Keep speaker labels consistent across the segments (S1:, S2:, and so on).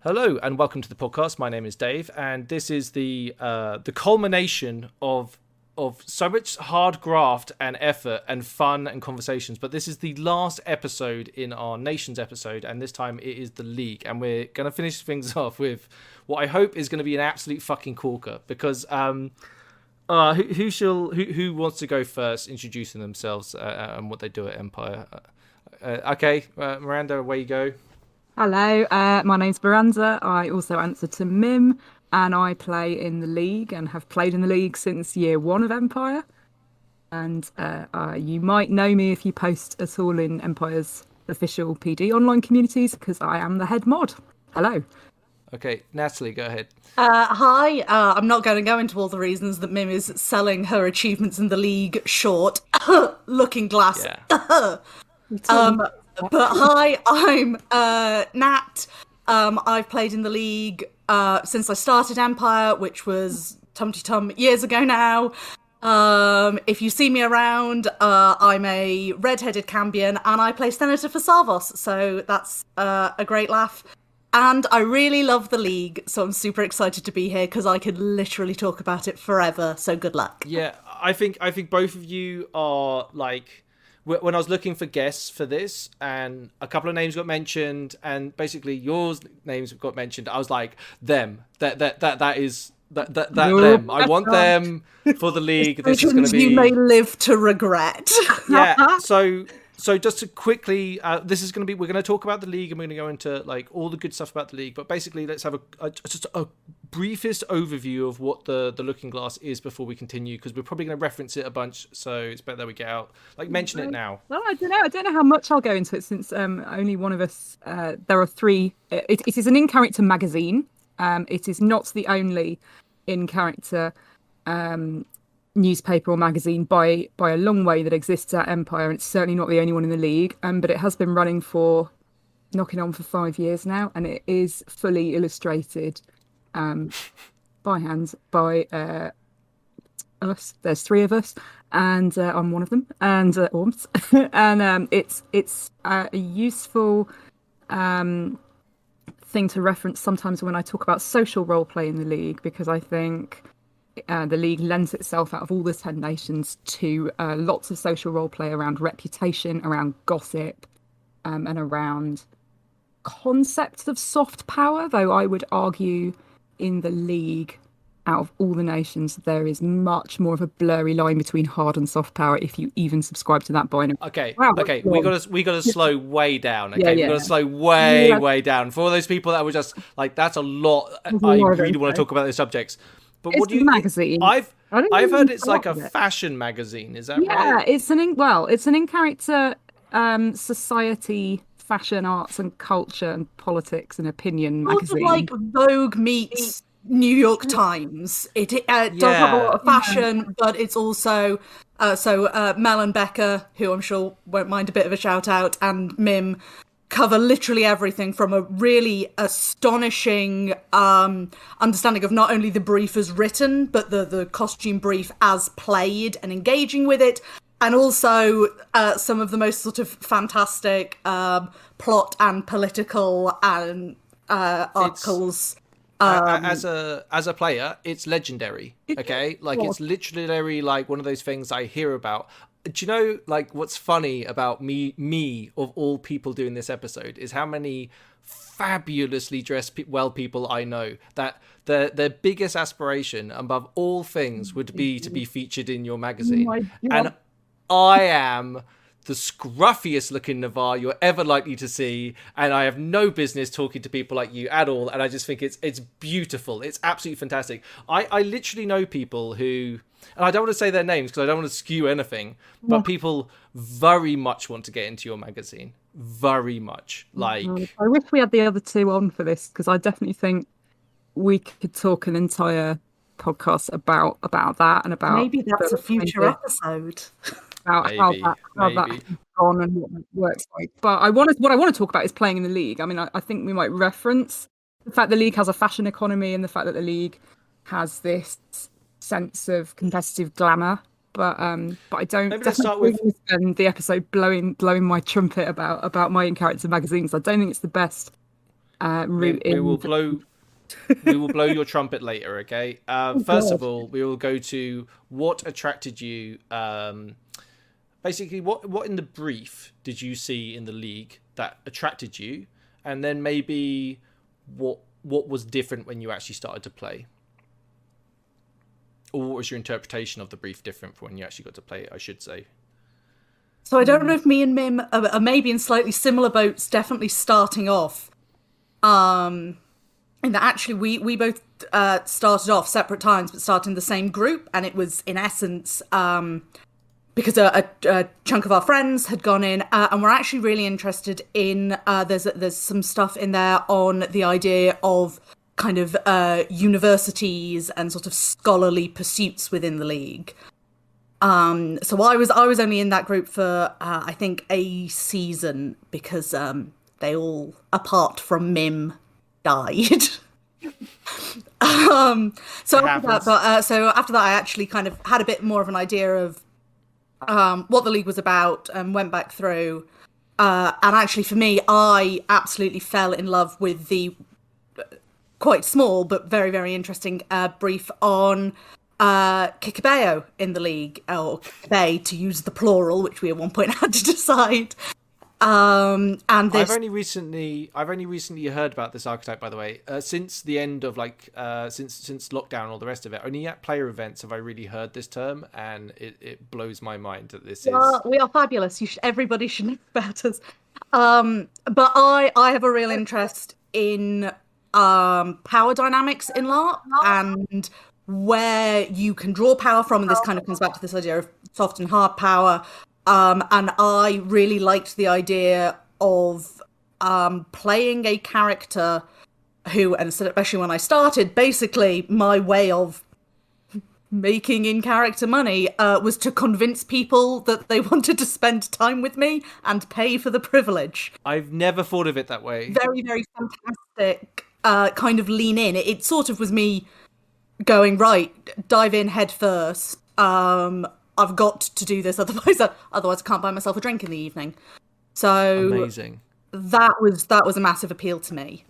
S1: Hello and welcome to the podcast. My name is Dave, and this is the culmination of so much hard graft and effort and fun and conversations. But this is the last episode in our Nations episode, and this time it is the League, and we're going to finish things off with what I hope is going to be an absolute fucking corker. Because who wants to go first, introducing themselves and what they do at Empire? Miranda, away you go.
S2: Hello, my name's Miranda. I also answer to Mim, and I play in the League and have played in the League since year 1 of Empire. And you might know me if you post at all in Empire's official PD online communities, because I am the head mod. Hello.
S1: Okay, Natalie, go ahead.
S3: Hi, I'm not going to go into all the reasons that Mim is selling her achievements in the League short. Looking glass.
S1: Yeah.
S3: But hi, I'm Nat. I've played in the League since I started Empire, which was tum years ago now. If you see me around, I'm a red-headed Cambion, and I play Senator for Sarvos, so that's a great laugh. And I really love the League, so I'm super excited to be here because I could literally talk about it forever. So good luck.
S1: Yeah, I think both of you are like. When I was looking for guests for this, and a couple of names got mentioned, and basically yours names got mentioned, I was like, them. That is them. I want them for the League. This is going to be.
S3: You may live to regret.
S1: Yeah. So just to quickly, this is going to be. We're going to talk about the League, and we're going to go into like all the good stuff about the League. But basically, let's have just a briefest overview of what the Looking Glass is before we continue, because we're probably going to reference it a bunch. So it's better that we get out. Like, mention it now.
S2: Well, I don't know how much I'll go into it, since only one of us. There are 3. It is an in-character magazine. It is not the only in-character newspaper or magazine by a long way that exists at Empire, and it's certainly not the only one in the League, but it has been running for knocking on for 5 years now, and it is fully illustrated by hand by us. There's 3 of us, and I'm one of them, and Orms. And it's a useful thing to reference sometimes when I talk about social role play in the League, because I think the League lends itself, out of all the 10 nations, to lots of social role play around reputation, around gossip, and around concepts of soft power. Though I would argue in the League, out of all the nations, there is much more of a blurry line between hard and soft power, if you even subscribe to that binary.
S1: Okay, we got to slow way down. Okay, we got to slow way down. For all those people that were just like, that's a lot. I really want to talk about those subjects. But what do you?
S2: Magazine.
S1: I've heard it's like a fashion magazine. Is that right?
S2: Yeah, it's an in-character society, fashion, arts, and culture, and politics and opinion magazine.
S3: Like Vogue meets New York Times. It does have a lot of fashion, but it's also Mel and Becca, who I'm sure won't mind a bit of a shout out, and Mim cover literally everything from a really astonishing understanding of not only the brief as written, but the costume brief as played, and engaging with it, and also some of the most sort of fantastic plot and political and articles.
S1: As a player, it's legendary. Okay, like it's literally like one of those things I hear about. Do you know, like, what's funny about me of all people doing this episode is how many fabulously dressed people I know that their biggest aspiration above all things would be to be featured in your magazine. And I am the scruffiest looking Navarre you're ever likely to see, and I have no business talking to people like you at all, and I just think it's beautiful. It's absolutely fantastic. I literally know people who, and I don't want to say their names because I don't want to skew anything, but people very much want to get into your magazine. Very much. Like,
S2: I wish we had the other 2 on for this, because I definitely think we could talk an entire podcast about that, and about
S3: maybe that's a future episode.
S2: About how that's gone and what it works like. But what I want to talk about is playing in the League. I mean, I think we might reference the fact the League has a fashion economy, and the fact that the League has this sense of competitive glamour. But I don't.
S1: Maybe let's start with
S2: spend the episode blowing my trumpet about my in-character magazines. I don't think it's the best route
S1: we
S2: in.
S1: will blow. We will blow your trumpet later, okay? First of all, we will go to what attracted you. Basically, what in the brief did you see in the league that attracted you, and then maybe what was different when you actually started to play, or what was your interpretation of the brief different from when you actually got to play it, I should say.
S3: So I don't know if me and Mim are maybe in slightly similar boats, definitely starting off. And that actually we both started off separate times, but started in the same group, and it was in essence because a chunk of our friends had gone in, and we're actually really interested in. There's some stuff in there on the idea of kind of universities and sort of scholarly pursuits within the league. So I was only in that group for I think a season because they all, apart from Mim, died. So after that, I actually kind of had a bit more of an idea of what the league was about and went back through. And actually, for me, I absolutely fell in love with the quite small but very, very interesting brief on Kikabeo in the league, or Kikabay to use the plural, which we at one point had to decide. And this...
S1: I've only recently heard about this archetype, by the way. Since the end of since lockdown and all the rest of it, only at player events have I really heard this term, and it blows my mind that this is.
S3: We are fabulous. Everybody should know about us. But I have a real interest in power dynamics in LARP and where you can draw power from, and this kind of comes back to this idea of soft and hard power. And I really liked the idea of playing a character who, and especially when I started, basically my way of making in-character money was to convince people that they wanted to spend time with me and pay for the privilege.
S1: I've never thought of it that way.
S3: Very, very fantastic kind of lean in. It sort of was me going, right, dive in head first. I've got to do this, otherwise I can't buy myself a drink in the evening. So
S1: amazing.
S3: That was a massive appeal to me.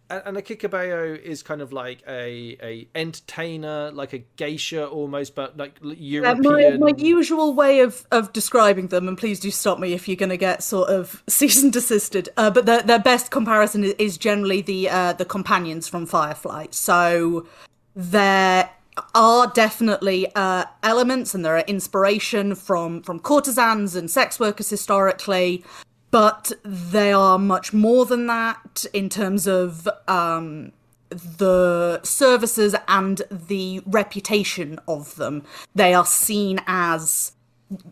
S1: And a Kikabeo is kind of like a entertainer, like a geisha almost, but like European.
S3: My usual way of describing them, and please do stop me if you're going to get sort of cease and desisted. But their best comparison is generally the companions from Firefly. So there are definitely elements, and there are inspiration from courtesans and sex workers historically. But they are much more than that in terms of the services and the reputation of them. They are seen as,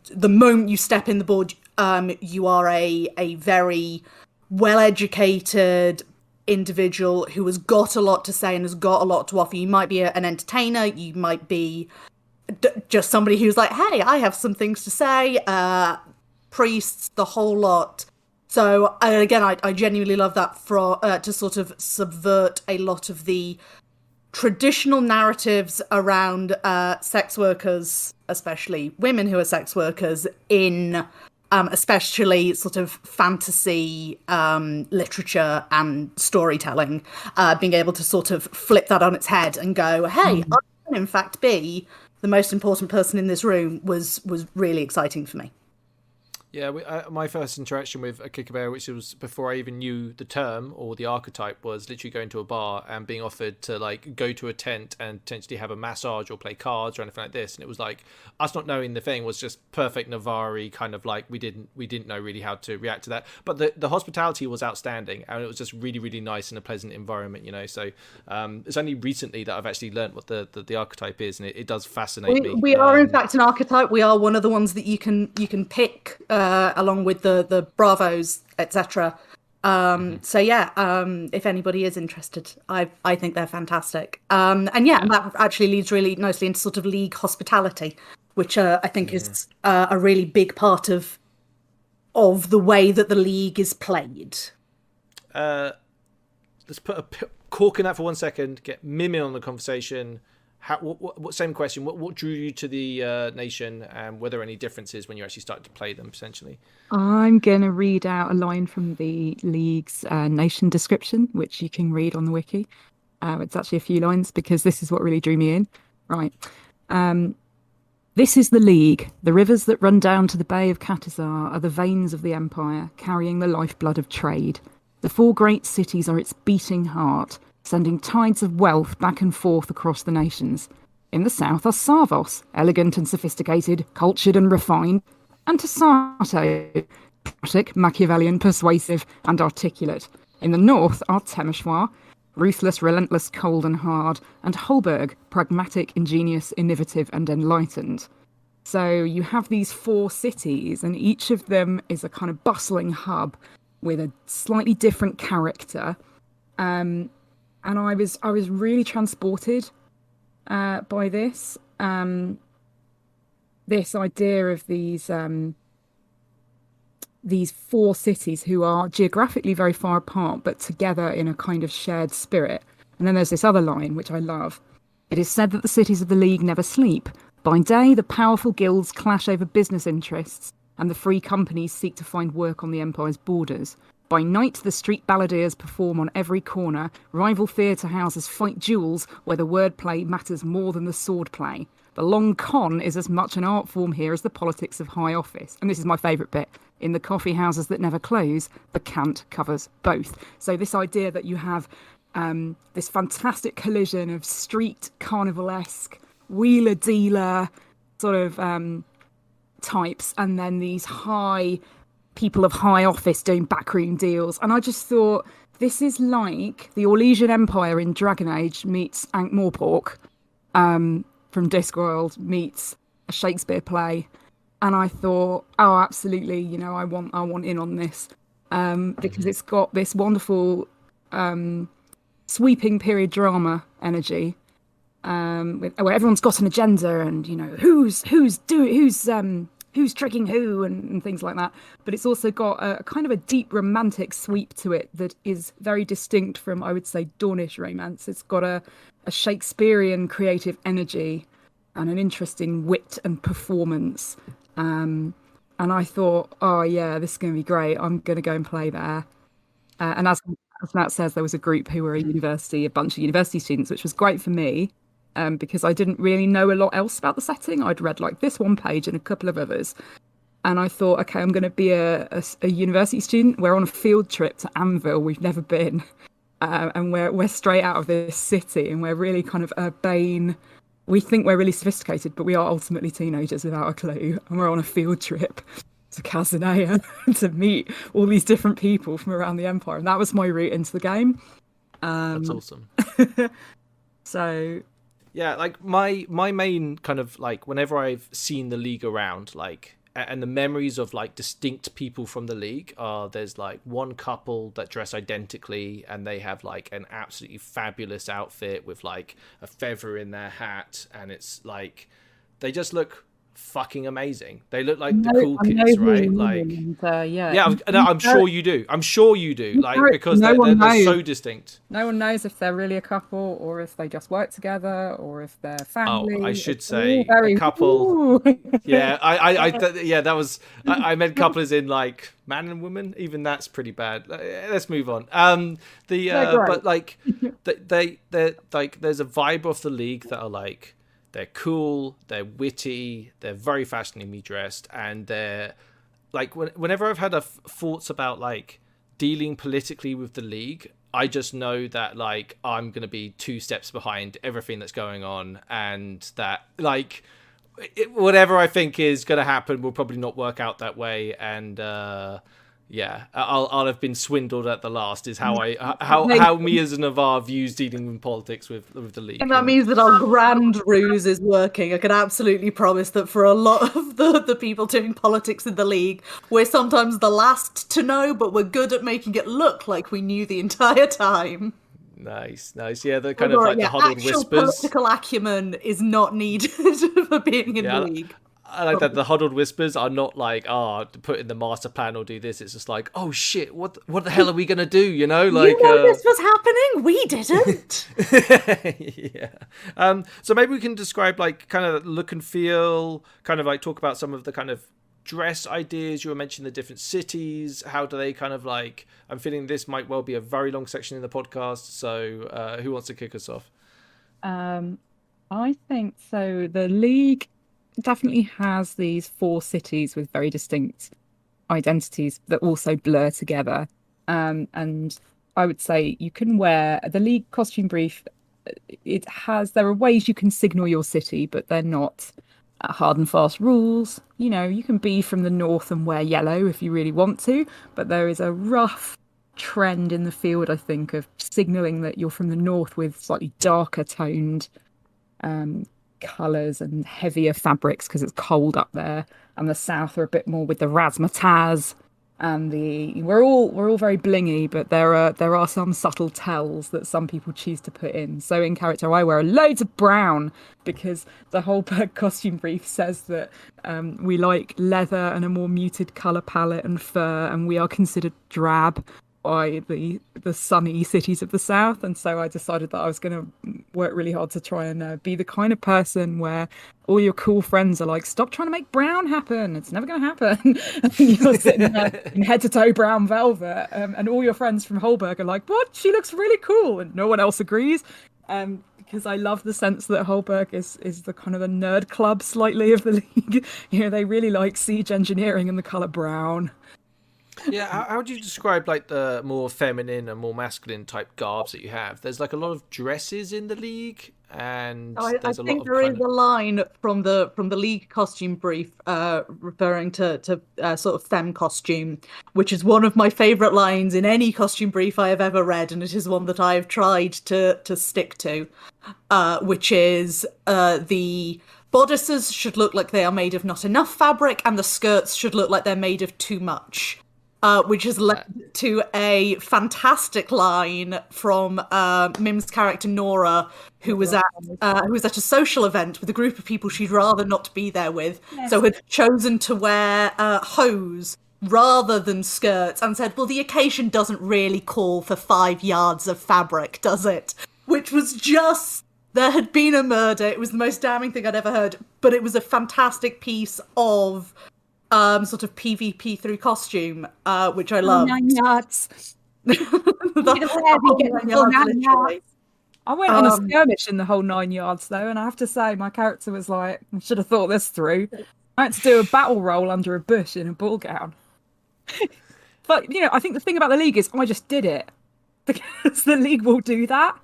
S3: the moment you step in the board, you are a very well-educated individual who has got a lot to say and has got a lot to offer. You might be an entertainer, you might be just somebody who's like, hey, I have some things to say, priests, the whole lot. So again, I genuinely love that to sort of subvert a lot of the traditional narratives around sex workers, especially women who are sex workers, in especially sort of fantasy literature and storytelling, being able to sort of flip that on its head and go, hey, I can in fact be the most important person in this room, was really exciting for me.
S1: Yeah, my first interaction with a Kikabeo, which was before I even knew the term or the archetype, was literally going to a bar and being offered to like go to a tent and potentially have a massage or play cards or anything like this. And it was like, us not knowing the thing was just perfect Navari, kind of like we didn't know really how to react to that. But the hospitality was outstanding, and it was just really, really nice and a pleasant environment, you know. So it's only recently that I've actually learnt what the archetype is, and it does fascinate me.
S3: We are in fact an archetype. We are one of the ones that you can pick. Along with the Bravos, etc. So yeah, if anybody is interested, I think they're fantastic. And that actually leads really nicely into sort of league hospitality, which I think is a really big part of the way that the league is played.
S1: Let's put a cork in that for 1 second. Get Mim in on the conversation. same question. What drew you to the nation, and were there any differences when you actually started to play them? Essentially,
S2: I'm going to read out a line from the League's nation description, which you can read on the wiki. It's actually a few lines because this is what really drew me in. Right. This is the League. The rivers that run down to the Bay of Katazar are the veins of the Empire, carrying the lifeblood of trade. The 4 great cities are its beating heart, sending tides of wealth back and forth across the nations. In the south are Sarvos, elegant and sophisticated, cultured and refined, and Tasato, pragmatic, Machiavellian, persuasive, and articulate. In the north are Temeshwar, ruthless, relentless, cold and hard, and Holberg, pragmatic, ingenious, innovative, and enlightened. So you have these 4 cities, and each of them is a kind of bustling hub with a slightly different character. And I was really transported by this. This idea of these 4 cities who are geographically very far apart, but together in a kind of shared spirit. And then there's this other line, which I love. It is said that the cities of the League never sleep. By day, the powerful guilds clash over business interests, and the free companies seek to find work on the Empire's borders. By night, the street balladeers perform on every corner. Rival theatre houses fight duels where the wordplay matters more than the swordplay. The long con is as much an art form here as the politics of high office. And this is my favourite bit. In the coffee houses that never close, the cant covers both. So this idea that you have this fantastic collision of street carnivalesque, wheeler-dealer sort of types, and then these people of high office doing backroom deals. And I just thought, this is like the Orlesian Empire in Dragon Age meets Ankh-Morpork from Discworld meets a Shakespeare play. And I thought, oh, absolutely, I want in on this because it's got this wonderful sweeping period drama energy where everyone's got an agenda and who's tricking who and things like that. But it's also got a kind of a deep romantic sweep to it that is very distinct from, I would say, Dornish romance. It's got a Shakespearean creative energy and an interesting wit and performance. And I thought, oh yeah, this is going to be great. I'm going to go and play there. And as Matt says, there was a group who were a bunch of university students, which was great for me. Because I didn't really know a lot else about the setting. I'd read like this one page and a couple of others. And I thought, okay, I'm going to be a university student. We're on a field trip to Anvil. We've never been. And we're straight out of this city and we're really kind of urbane. We think we're really sophisticated, but we are ultimately teenagers without a clue. And we're on a field trip to Casanea to meet all these different people from around the Empire. And that was my route into the game.
S1: That's awesome.
S2: So...
S1: yeah, like my main kind of like whenever I've seen the League around, like, and the memories of like distinct people from the League are there's like one couple that dress identically and they have like an absolutely fabulous outfit with like a feather in their hat, and it's like they just look fucking amazing. They look like the cool kids, right? Like, I'm sure you do. I'm sure you do. Like, because they're so distinct.
S2: No one knows if they're really a couple or if they just work together or if they're family.
S1: Oh, I should say a couple. Yeah, that was. I meant couple as in like man and woman. Even that's pretty bad. Let's move on. But like, they're like, there's a vibe of the League that are like. They're cool, they're witty, they're very fashionably dressed, and they're like whenever I've had thoughts about like dealing politically with the League, I just know that like I'm gonna be 2 steps behind everything that's going on, and that like whatever I think is gonna happen will probably not work out that way, and yeah, I'll have been swindled at the last. Is how me as a Navarre views dealing with politics with the League.
S3: And that means that our grand ruse is working. I can absolutely promise that for a lot of the people doing politics in the League, we're sometimes the last to know, but we're good at making it look like we knew the entire time.
S1: Nice. Yeah, the kind of like the huddled
S3: actual
S1: whispers.
S3: Political acumen is not needed for being in the League.
S1: I like that the huddled whispers are not like, put in the master plan or do this. It's just like, oh shit, what the hell are we gonna do? You know, like
S3: this was happening. We didn't.
S1: Yeah. So maybe we can describe like kind of look and feel, kind of like talk about some of the kind of dress ideas. You were mentioning the different cities. How do they kind of like? I'm feeling this might well be a very long section in the podcast. So who wants to kick us off?
S2: I think so. The League definitely has these 4 cities with very distinct identities that also blur together. And I would say you can wear the League costume brief. There are ways you can signal your city, but they're not hard and fast rules. You know, you can be from the north and wear yellow if you really want to, but there is a rough trend in the field, I think, of signaling that you're from the north with slightly darker toned colours and heavier fabrics because it's cold up there, and the south are a bit more with the razzmatazz, and we're all very blingy, but there are some subtle tells that some people choose to put in. So in character I wear loads of brown because the whole costume brief says that we like leather and a more muted colour palette and fur, and we are considered drab by the sunny cities of the south. And so I decided that I was going to work really hard to try and be the kind of person where all your cool friends are like, stop trying to make brown happen, it's never going to happen. And you're sitting there in head to toe brown velvet, and all your friends from Holberg are like, what, she looks really cool, and no one else agrees. Because I love the sense that Holberg is the kind of a nerd club slightly of the League. You know, they really like siege engineering and the colour brown.
S1: Yeah, how would you describe like the more feminine and more masculine type garbs that you have? There's like a lot of dresses in the League, and there's a lot of
S3: there is a line from the League costume brief referring to sort of femme costume, which is one of my favourite lines in any costume brief I have ever read, and it is one that I have tried to stick to, which is the bodices should look like they are made of not enough fabric, and the skirts should look like they're made of too much. Which has led to a fantastic line from Mim's character Nora, who was at a social event with a group of people she'd rather not be there with, so had chosen to wear hose rather than skirts, and said, "Well, the occasion doesn't really call for 5 yards of fabric, does it?" Which was just. There had been a murder. It was the most damning thing I'd ever heard, but it was a fantastic piece of. Sort of PvP through costume, which I love.
S2: 9 yards. I went on a skirmish in the whole 9 yards though, and I have to say my character was like, I should have thought this through. I had to do a battle roll under a bush in a ball gown. But you know, I think the thing about the League is I just did it because the League will do that.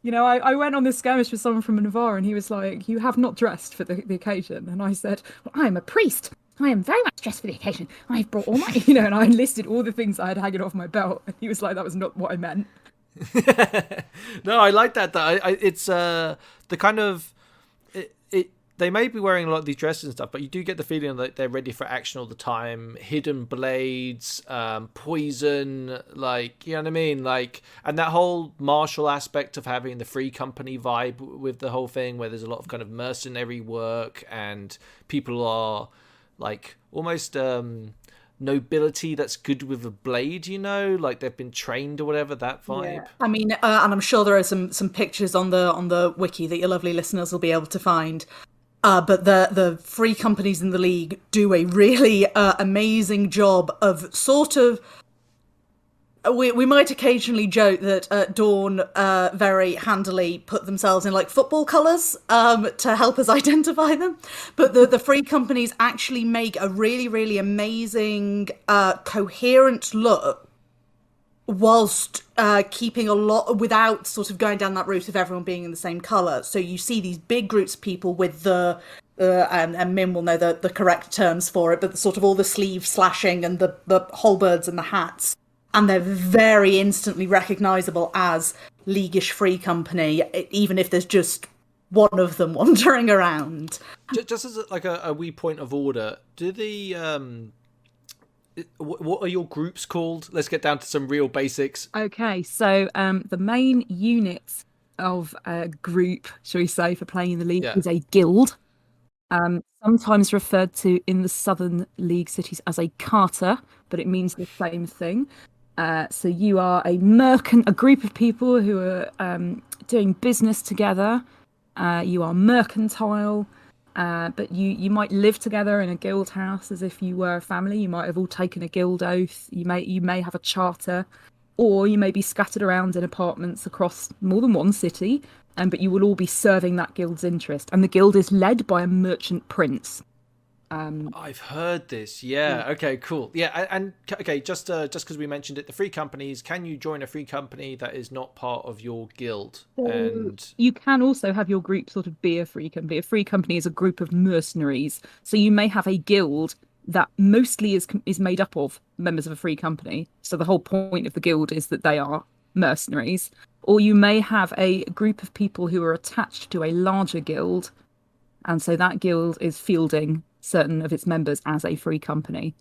S2: You know, I went on this skirmish with someone from Navarre, and he was like, "You have not dressed for the occasion," and I said, "Well, I am a priest. I am very much dressed for the occasion. I've brought all my," you know, and I listed all the things I had hanging off my belt. And he was like, "That was not what I meant."
S1: No, I like that. It's the kind of they may be wearing a lot of these dresses and stuff, but you do get the feeling that they're ready for action all the time. Hidden blades, poison, like, you know what I mean? Like, and that whole martial aspect of having the free company vibe with the whole thing, where there's a lot of kind of mercenary work and people are like almost nobility that's good with a blade, you know, like they've been trained or whatever, that vibe.
S3: Yeah. I mean, and I'm sure there are some pictures on the wiki that your lovely listeners will be able to find. But the free companies in the League do a really amazing job of sort of. We might occasionally joke that Dawn very handily put themselves in like football colours to help us identify them. But the free companies actually make a really, really amazing coherent look whilst keeping a lot without sort of going down that route of everyone being in the same colour. So you see these big groups of people with the and Mim will know the correct terms for it, but the sort of all the sleeve slashing and the halberds and the hats. And they're very instantly recognisable as Leaguish Free Company, even if there's just one of them wandering around.
S1: Just as like a wee point of order, do the what are your groups called? Let's get down to some real basics.
S2: Okay, so the main unit of a group, shall we say, for playing in the League is a guild. sometimes referred to in the Southern League cities as a carter, but it means the same thing. So you are a group of people who are doing business together. You are mercantile, but you might live together in a guild house as if you were a family. You might have all taken a guild oath. You may have a charter, or you may be scattered around in apartments across more than one city. But you will all be serving that guild's interest, and the guild is led by a merchant prince.
S1: I've heard this. Yeah. Okay. Cool. Yeah. And okay. Just because we mentioned it, the free companies. Can you join a free company that is not part of your guild? And
S2: you can also have your group sort of be a free company. A free company is a group of mercenaries. So you may have a guild that mostly is made up of members of a free company. So the whole point of the guild is that they are mercenaries. Or you may have a group of people who are attached to a larger guild, and so that guild is fielding certain of its members as a free company.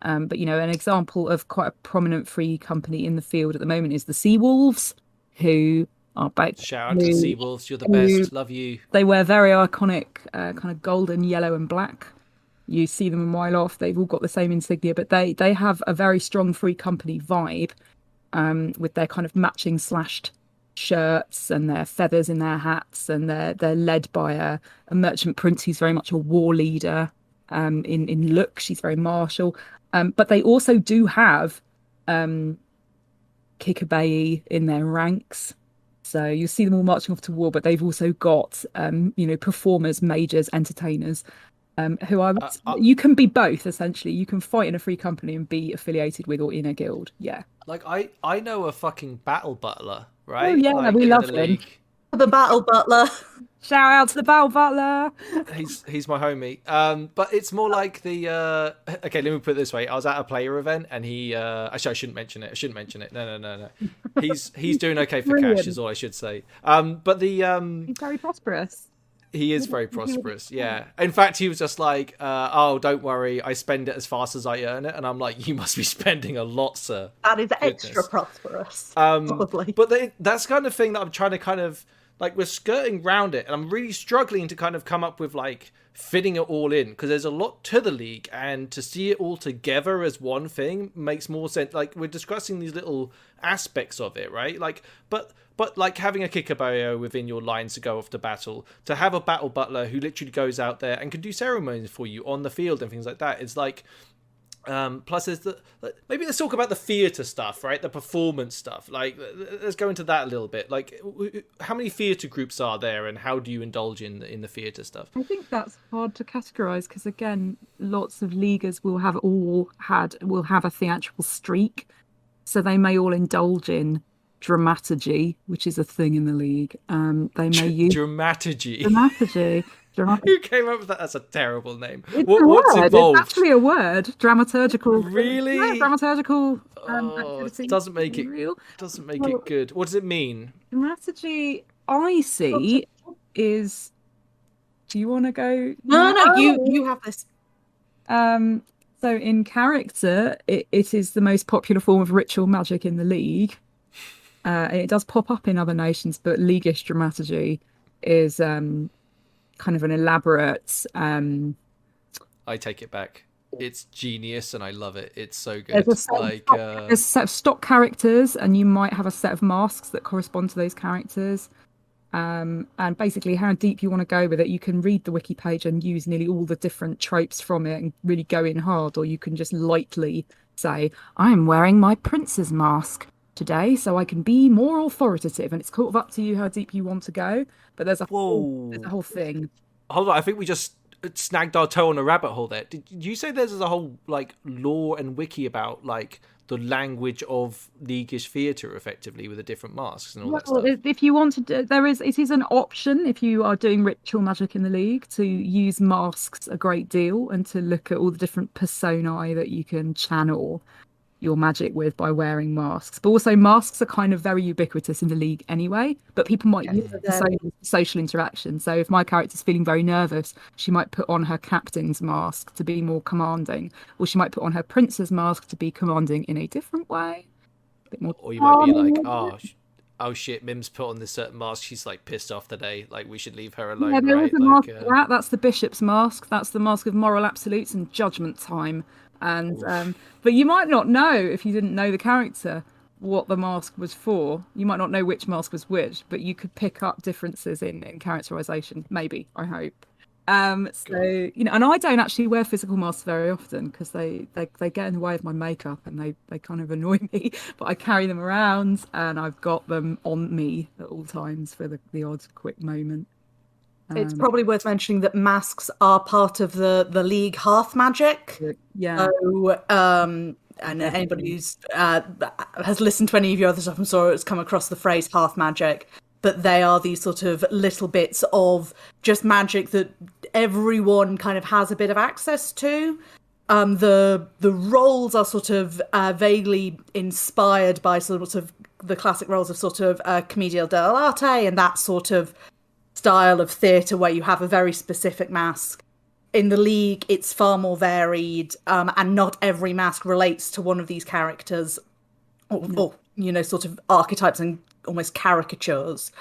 S2: But an example of quite a prominent free company in the field at the moment is the Seawolves, who are
S1: shout out to the Seawolves. You're the best. Love you.
S2: They wear very iconic kind of golden, yellow, and black. You see them a mile off. They've all got the same insignia, but they have a very strong free company vibe. With their kind of matching slashed shirts and their feathers in their hats, and they're led by a merchant prince who's very much a war leader in look. She's very martial, but they also do have Kikabei in their ranks. So you'll see them all marching off to war, but they've also got performers, mages, entertainers. Who are you can be both essentially. You can fight in a free company and be affiliated with or in a guild. Yeah.
S1: Like I know a fucking battle butler, right?
S2: Oh yeah,
S1: like,
S2: we love him.
S3: The battle butler.
S2: Shout out to the battle butler.
S1: He's my homie. But it's more like the okay, let me put it this way. I was at a player event and he actually I shouldn't mention it. No. He's doing okay for cash is all I should say. But the
S2: he's very prosperous.
S1: He is very prosperous, yeah. In fact, he was just like, oh, don't worry, I spend it as fast as I earn it. And I'm like, you must be spending a lot, sir.
S3: That is extra prosperous, probably.
S1: But that's the kind of thing that I'm trying to kind of, like, we're skirting around it. And I'm really struggling to kind of come up with, like, fitting it all in. Because there's a lot to the League. And to see it all together as one thing makes more sense. Like, we're discussing these little aspects of it, right? Like, but like having a Kikabeo within your lines to go off to battle, to have a battle butler who literally goes out there and can do ceremonies for you on the field and things like that. It's like, plus there's maybe let's talk about the theatre stuff, right? The performance stuff. Like, let's go into that a little bit. Like, how many theatre groups are there and how do you indulge in the theatre stuff?
S2: I think that's hard to categorise because, again, lots of leaguers will have a theatrical streak. So they may all indulge in dramaturgy, which is a thing in the League. They may use
S1: dramaturgy.
S2: Who
S1: came up with that? That's a terrible name.
S2: What's involved? It's actually a word. Dramaturgical.
S1: Really?
S2: Yeah, dramaturgical.
S1: It doesn't make it real. Doesn't make it good. What does it mean?
S2: Dramaturgy, I see, is. Do you want to go?
S3: No, you have this.
S2: So in character, it is the most popular form of ritual magic in the League. It does pop up in other nations, but Leaguish dramaturgy is kind of an elaborate.
S1: I take it back. It's genius, and I love it. It's so good.
S2: There's a set of stock characters, and you might have a set of masks that correspond to those characters. And basically, how deep you want to go with it, you can read the wiki page and use nearly all the different tropes from it and really go in hard, or you can just lightly say, "I'm wearing my prince's mask today, so I can be more authoritative." And it's sort of up to you how deep you want to go. But there's a whole thing.
S1: Hold on, I think we just snagged our toe on a rabbit hole there. Did you say there's a whole like lore and wiki about like the language of Leaguish theatre, effectively, with the different masks and all that stuff?
S2: If you want to, it is an option if you are doing ritual magic in the League to use masks a great deal and to look at all the different personae that you can channel your magic with by wearing masks. But also masks are kind of very ubiquitous in the League anyway, but people might use it for social interaction. So if my character's feeling very nervous, she might put on her captain's mask to be more commanding, or she might put on her prince's mask to be commanding in a different way. A bit more
S1: or you might be like, oh shit, Mim's put on this certain mask, she's like pissed off today, like we should leave her alone.
S2: Yeah, there
S1: right?
S2: is a mask for that. That's the bishop's mask. That's the mask of moral absolutes and judgment time. And but you might not know, if you didn't know the character, what the mask was for. You might not know which mask was which, but you could pick up differences in characterization. Maybe, I hope. So and I don't actually wear physical masks very often because they get in the way of my makeup and they kind of annoy me. But I carry them around and I've got them on me at all times for the odd quick moment.
S3: It's probably worth mentioning that masks are part of the League hearth magic.
S2: Yeah.
S3: So, and anybody who's has listened to any of your other stuff, I'm sure it's come across the phrase hearth magic. But they are these sort of little bits of just magic that everyone kind of has a bit of access to. The roles are sort of vaguely inspired by sort of the classic roles of sort of commedia dell'arte and that sort of style of theatre where you have a very specific mask. In the League, it's far more varied, and not every mask relates to one of these characters, or sort of archetypes and almost caricatures.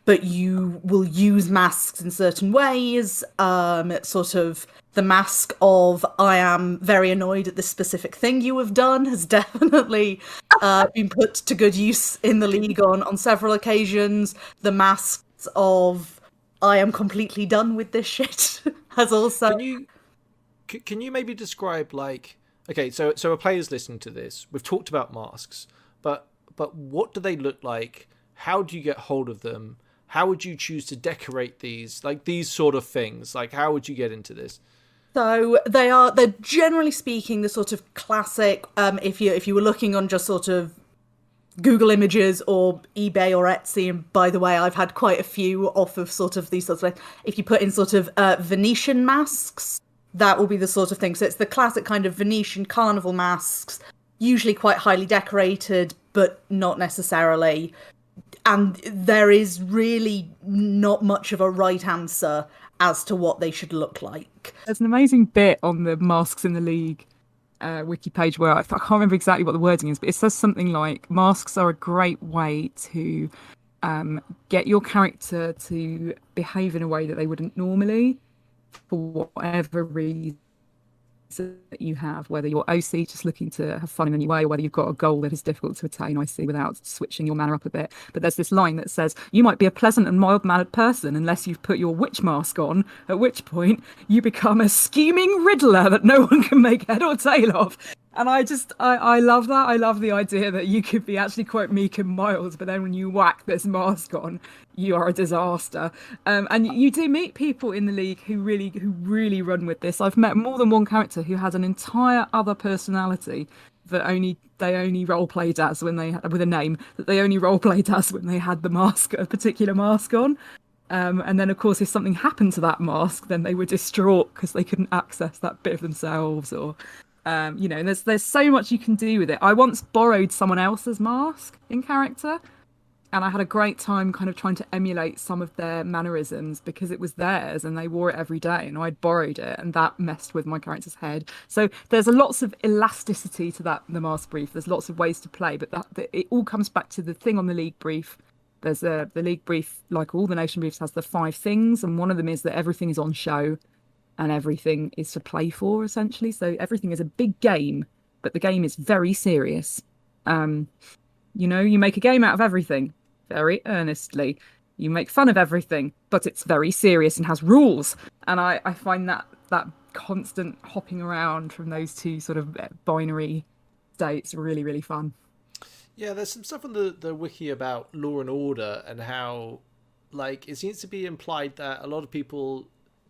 S3: But you will use masks in certain ways. Sort of the mask of I am very annoyed at this specific thing you have done has definitely been put to good use in the League on several occasions. The masks of I am completely done with this shit has also...
S1: Can you maybe describe, like... Okay, so a player's listening to this. We've talked about masks, but what do they look like? How do you get hold of them? How would you choose to decorate these? Like, these sort of things. Like, how would you get into this?
S3: So they're generally speaking the sort of classic, if you were looking on just sort of Google Images or eBay or Etsy, and by the way, I've had quite a few off of sort of these sorts of, if you put in sort of Venetian masks, that will be the sort of thing. So it's the classic kind of Venetian carnival masks, usually quite highly decorated, but not necessarily. And there is really not much of a right answer as to what they should look like.
S2: There's an amazing bit on the Masks in the League wiki page where I can't remember exactly what the wording is, but it says something like masks are a great way to get your character to behave in a way that they wouldn't normally for whatever reason that you have, whether you're OC just looking to have fun in any way, or whether you've got a goal that is difficult to attain, I see, without switching your manner up a bit. But there's this line that says, you might be a pleasant and mild-mannered person unless you've put your witch mask on, at which point you become a scheming riddler that no one can make head or tail of. And I love that. I love the idea that you could be actually quite meek and mild, but then when you whack this mask on, you are a disaster. And you do meet people in the League who really run with this. I've met more than one character who has an entire other personality that they only role played as when they with a name that they only role played as when they had a particular mask on. And then, of course, if something happened to that mask, then they were distraught because they couldn't access that bit of themselves, or there's so much you can do with it. I once borrowed someone else's mask in character, and I had a great time kind of trying to emulate some of their mannerisms because it was theirs and they wore it every day and I'd borrowed it, and that messed with my character's head. So there's lots of elasticity to the mask brief. There's lots of ways to play, but it all comes back to the thing on the League brief. There's the League brief, like all the nation briefs, has the 5 things, and one of them is that everything is on show and everything is to play for, essentially. So everything is a big game, but the game is very serious. You make a game out of everything very earnestly. You make fun of everything, but it's very serious and has rules. And I find that constant hopping around from those two sort of binary states really, really fun.
S1: Yeah, there's some stuff on the wiki about Law and Order and how, like, it seems to be implied that a lot of people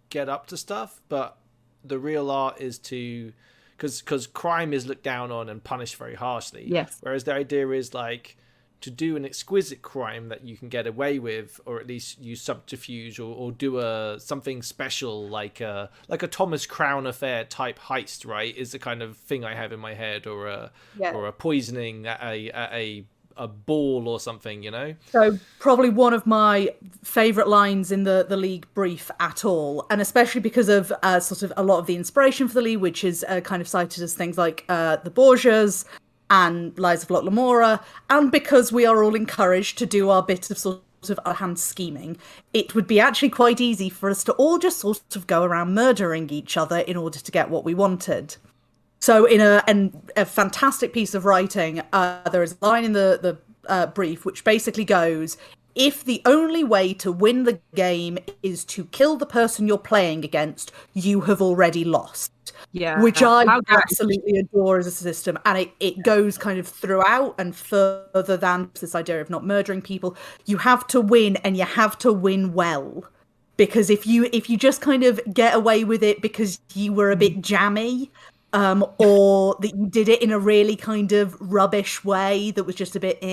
S1: get up to stuff, but the real art is to, because crime is looked down on and punished very harshly.
S2: Yes.
S1: Whereas the idea is, like, to do an exquisite crime that you can get away with, or at least use subterfuge, or do something special, like a Thomas Crown Affair type heist, right? Is the kind of thing I have in my head, or a poisoning at a ball or something,
S3: So probably one of my favourite lines in the League brief at all, and especially because of sort of a lot of the inspiration for the League, which is kind of cited as things like the Borgias and Lies of Locke Lamora, and because we are all encouraged to do our bit of sort of our hand scheming, it would be actually quite easy for us to all just sort of go around murdering each other in order to get what we wanted. So in a fantastic piece of writing, there is a line in the brief which basically goes, if the only way to win the game is to kill the person you're playing against, you have already lost.
S2: Yeah,
S3: which I absolutely adore as a system, and it goes kind of throughout and further than this idea of not murdering people. You have to win, and you have to win well, because if you just kind of get away with it because you were a bit jammy, or that you did it in a really kind of rubbish way that was just a bit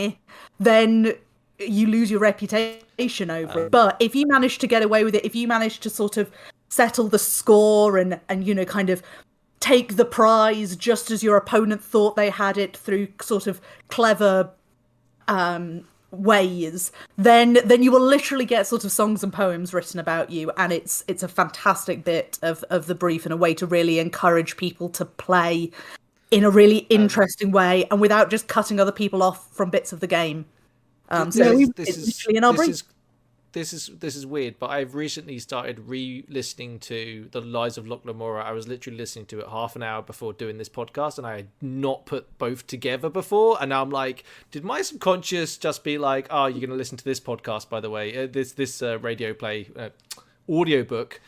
S3: then you lose your reputation over it. But if you manage to get away with it, if you manage to sort of settle the score and kind of take the prize just as your opponent thought they had it through sort of clever ways, then you will literally get sort of songs and poems written about you, and it's a fantastic bit of the brief and a way to really encourage people to play in a really interesting way and without just cutting other people off from bits of the game.
S1: This is weird, but I've recently started re-listening to the Lies of Locke Lamora. I was literally listening to it half an hour before doing this podcast, and I had not put both together before. And now I'm like, did my subconscious just be like, "Oh, you're going to listen to this podcast, by the way, this radio play audiobook."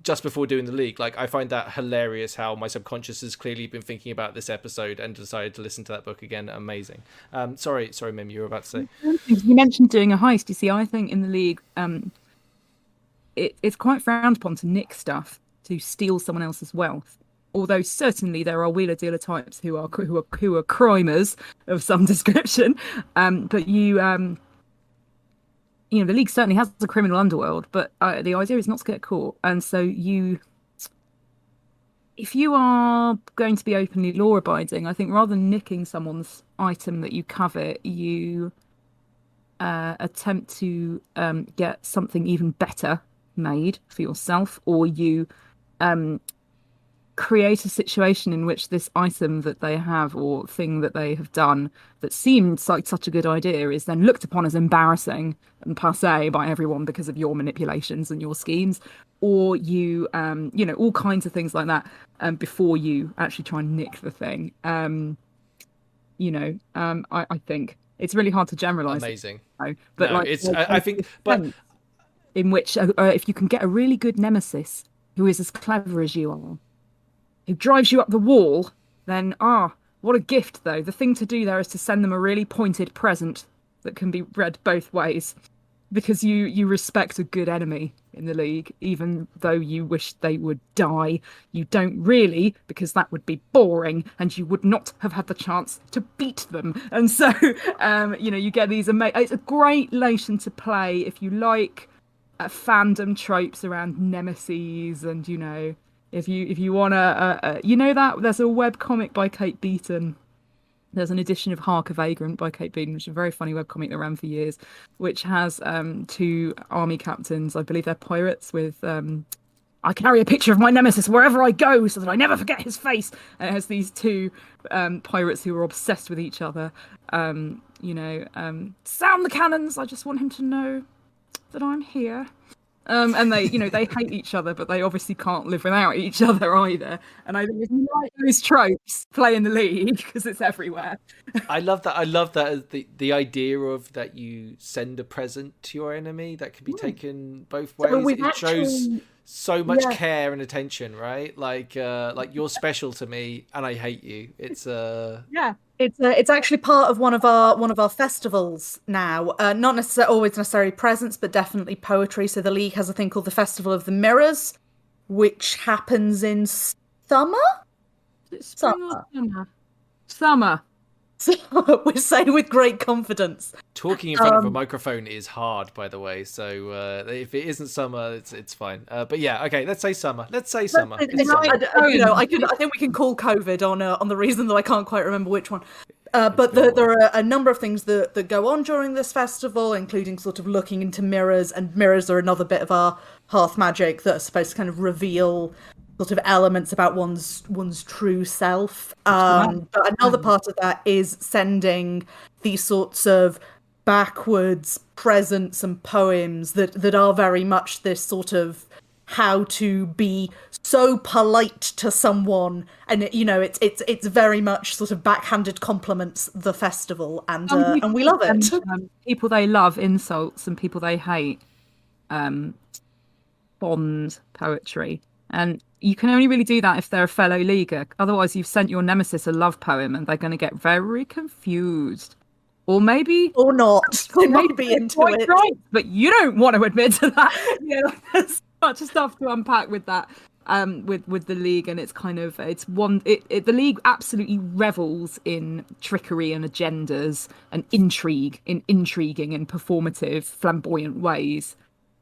S1: Just before doing the league. Like, I find that hilarious how my subconscious has clearly been thinking about this episode and decided to listen to that book again. Amazing. Sorry, Mim, you were about to say.
S2: You mentioned doing a heist. You see, I think in the league, it's quite frowned upon to nick stuff, to steal someone else's wealth. Although certainly there are wheeler dealer types who are crimers of some description. But the league certainly has a criminal underworld, but the idea is not to get caught. And so if you are going to be openly law-abiding, I think rather than nicking someone's item that you covet, you attempt to get something even better made for yourself, or you create a situation in which this item that they have or thing that they have done that seems like such a good idea is then looked upon as embarrassing and passé by everyone because of your manipulations and your schemes, or you all kinds of things like that before you actually try and nick the thing. I think it's really hard to generalize.
S1: Amazing.
S2: But
S1: no, I think
S2: in which if you can get a really good nemesis who is as clever as you are, who drives you up the wall, then what a gift though. The thing to do there is to send them a really pointed present that can be read both ways, because you respect a good enemy in the league, even though you wish they would die. You don't really, because that would be boring and you would not have had the chance to beat them. And so you get these it's a great nation to play if you like fandom tropes around nemesis, and if you want to, that there's a webcomic by Kate Beaton. There's an edition of Hark a Vagrant by Kate Beaton, which is a very funny webcomic that ran for years, which has two army captains. I believe they're pirates with, I carry a picture of my nemesis wherever I go so that I never forget his face. And it has these two pirates who are obsessed with each other. Sound the cannons. I just want him to know that I'm here. And they hate each other, but they obviously can't live without each other either. And I think if you like those tropes, play in the league because it's everywhere.
S1: I love that. I love that the idea of that you send a present to your enemy that can be taken both ways.
S3: So
S1: it shows so much care and attention, right? Like you're special to me and I hate you. It's
S3: It's actually part of one of our festivals now. Not always necessarily presents, but definitely poetry. So the league has a thing called the Festival of the Mirrors, which happens in summer.
S2: Summer.
S3: We're saying with great confidence.
S1: Talking in front of a microphone is hard, by the way. So if it isn't summer, it's fine. But yeah, okay. Let's say summer. I think
S3: we can call COVID on the reason that I can't quite remember which one. But there are a number of things that go on during this festival, including sort of looking into mirrors, and mirrors are another bit of our hearth magic that are supposed to kind of reveal sort of elements about one's true self. But another part of that is sending these sorts of backwards presents and poems that are very much this sort of how to be so polite to someone, and it's very much sort of backhanded compliments the festival, and we love it.
S2: People they love insults and people they hate bond poetry, and you can only really do that if they're a fellow leaguer. Otherwise, you've sent your nemesis a love poem, and they're going to get very confused. Or maybe...
S3: Or not. They might be into it.
S2: Right, but you don't want to admit to that. There's much stuff to unpack with that, with the league, and it's kind of... the league absolutely revels in trickery and agendas and intriguing and performative, flamboyant ways.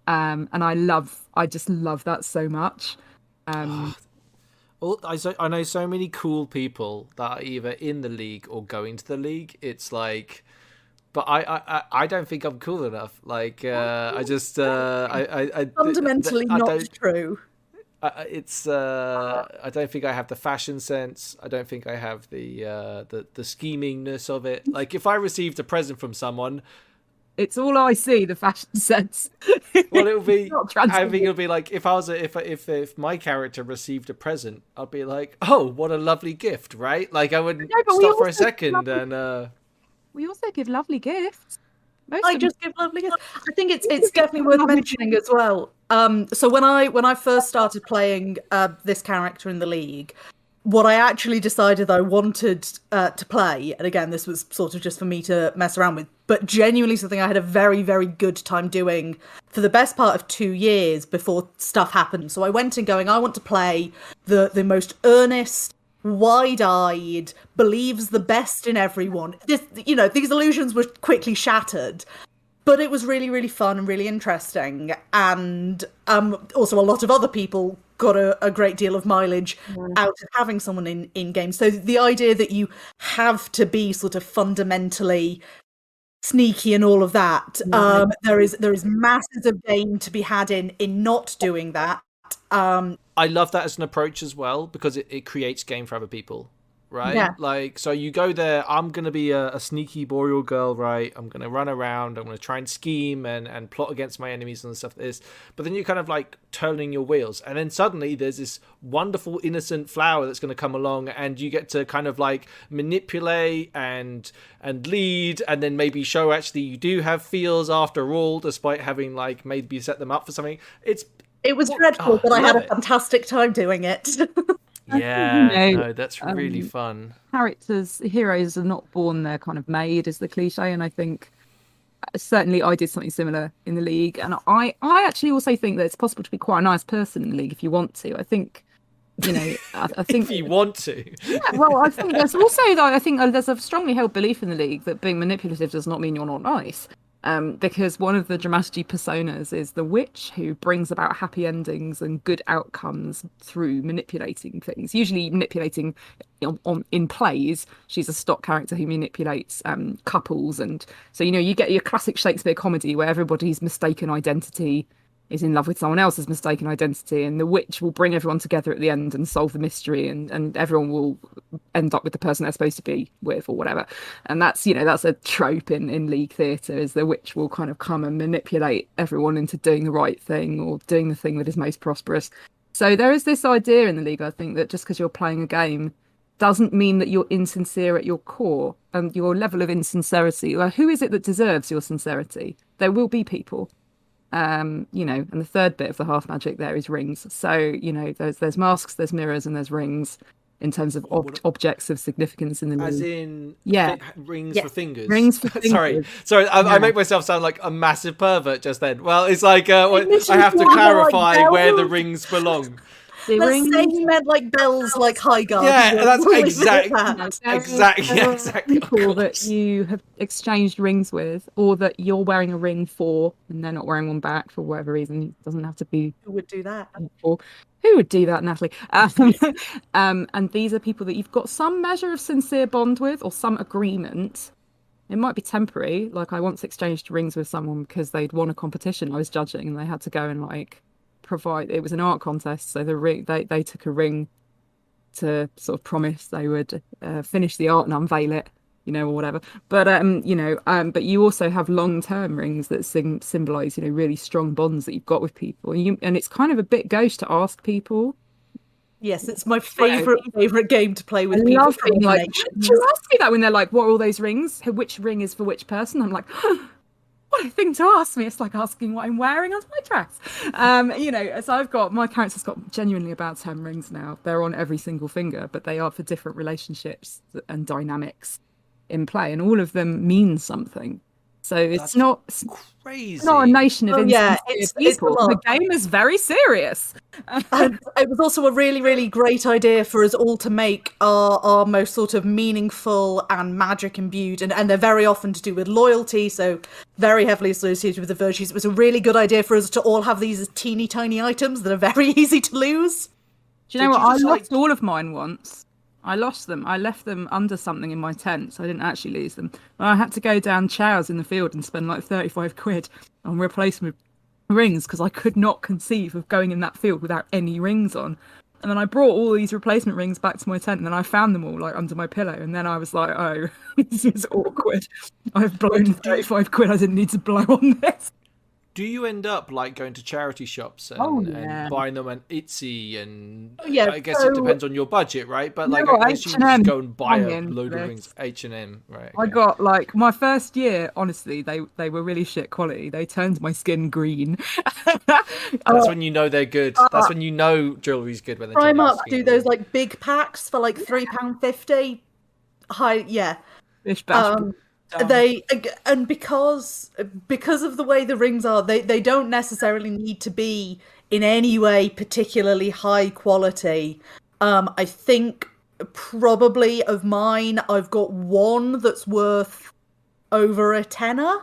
S2: And I just love that so much.
S1: I know so many cool people that are either in the league or going to the league. It's like... But I don't think I'm cool enough. Like I just
S3: fundamentally not true.
S1: I don't think I have the fashion sense. I don't think I have the schemingness of it. Like if I received a present from someone,
S2: it's all I see, the fashion sense.
S1: Well, it'll be. I think it'll be like if my character received a present, I'd be like, oh, what a lovely gift, right? Like I wouldn't stop for a second and.
S2: We also give lovely gifts.
S3: I just give lovely gifts. I think it's definitely worth mentioning as well. So when I first started playing this character in the league, what I actually decided I wanted to play, and again, this was sort of just for me to mess around with, but genuinely something I had a very, very good time doing for the best part of 2 years before stuff happened. So I went in going, I want to play the most earnest, wide-eyed, believes the best in everyone. These illusions were quickly shattered, but it was really, really fun and really interesting. And also a lot of other people got a great deal of mileage out of having someone in games. So the idea that you have to be sort of fundamentally sneaky and all of that, there is masses of gain to be had in not doing that.
S1: I love that as an approach as well, because it creates game for other people, right?
S3: Yeah.
S1: Like, so you go there, I'm going to be a sneaky boreal girl, right? I'm going to run around, I'm going to try and scheme and plot against my enemies and stuff like this. But then you're kind of like turning your wheels. And then suddenly there's this wonderful, innocent flower that's going to come along, and you get to kind of like manipulate and lead, and then maybe show actually you do have feels after all, despite having like maybe set them up for something.
S3: It was dreadful, but I had a fantastic time doing it.
S1: Yeah, no, that's really fun.
S2: Heroes are not born, they're kind of made, is the cliche, and I think certainly I did something similar in the league, and I actually also think that it's possible to be quite a nice person in the league if you want to. I think, I think
S1: if you want to.
S2: Yeah, well, I think there's also, there's a strongly held belief in the league that being manipulative does not mean you're not nice. Because one of the dramaturgy personas is the witch, who brings about happy endings and good outcomes through manipulating things. Usually manipulating in plays. She's a stock character who manipulates couples, and so you get your classic Shakespeare comedy where everybody's mistaken identity is in love with someone else's mistaken identity, and the witch will bring everyone together at the end and solve the mystery, and everyone will end up with the person they're supposed to be with or whatever. And that's a trope in league theatre, is the witch will kind of come and manipulate everyone into doing the right thing or doing the thing that is most prosperous. So there is this idea in the league, I think, that just because you're playing a game doesn't mean that you're insincere at your core, and your level of insincerity, well, who is it that deserves your sincerity? There will be people. And the third bit of the half magic there is rings. So, there's masks, there's mirrors, and there's rings in terms of objects of significance in the league.
S1: As in rings for fingers?
S2: Rings for fingers.
S1: Sorry, I make myself sound like a massive pervert just then. Well, it's like I have to clarify where the rings belong.
S3: Let's say he meant like bells, like high guard.
S1: Yeah, that's exactly.
S2: People that you have exchanged rings with, or that you're wearing a ring for, and they're not wearing one back for whatever reason. It doesn't have to be.
S3: Who would do that?
S2: Who would do that, Natalie? And these are people that you've got some measure of sincere bond with, or some agreement. It might be temporary. Like I once exchanged rings with someone because they'd won a competition I was judging, and they had to go and like provide. It was an art contest, so the ring they took a ring to sort of promise they would finish the art and unveil it, or whatever. But but you also have long-term rings that symbolize, really strong bonds that you've got with people, and it's kind of a bit gauche to ask people.
S3: Yes, it's my favorite game to play with people.
S2: Love being like, do you ask me that when they're like, what are all those rings? Which ring is for which person? I'm like, what a thing to ask me. It's like asking what I'm wearing on my dress. So my character's got genuinely about 10 rings now. They're on every single finger, but they are for different relationships and dynamics in play, and all of them mean something. So it's not
S1: crazy.
S2: Not a nation of insincere people.
S3: The
S2: game is very serious.
S3: And it was also a really, really great idea for us all to make our most sort of meaningful and magic imbued, and they're very often to do with loyalty, so very heavily associated with the virtues. It was a really good idea for us to all have these as teeny tiny items that are very easy to lose.
S2: Do you know what? I lost all of mine once. I lost them. I left them under something in my tent, so I didn't actually lose them. I had to go down Chow's in the field and spend like 35 quid on replacement rings because I could not conceive of going in that field without any rings on. And then I brought all these replacement rings back to my tent, and then I found them all like under my pillow. And then I was like, oh, this is awkward. I've blown 35 quid I didn't need to blow on this.
S1: Do you end up like going to charity shops and buying them on Etsy and I guess it depends on your budget, right? But like I guess you just go and buy a load of rings. H&M, right? Okay.
S2: I got like my first year, honestly, they were really shit quality. They turned my skin green.
S1: That's when you know they're good. That's when you know jewelry's good when they
S3: Primark do those like big packs for like £3.50.
S2: Bish bash.
S3: And because of the way the rings are, they don't necessarily need to be in any way particularly high quality. I think probably of mine, I've got one that's worth over a tenner.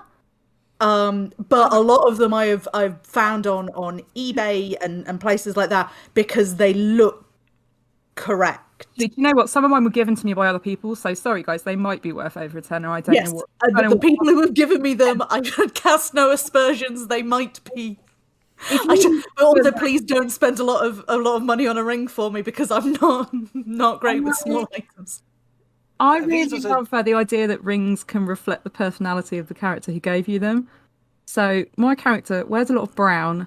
S3: But a lot of them I've found on eBay and places like that because they look correct.
S2: Do you know what? Some of mine were given to me by other people, so sorry guys, they might be worth over a tenner. I don't know what.
S3: The people who have given me them, I cast no aspersions. They might be. Also, please don't spend a lot of money on a ring for me because I'm not great with small items.
S2: I really love the idea that rings can reflect the personality of the character who gave you them. So my character wears a lot of brown.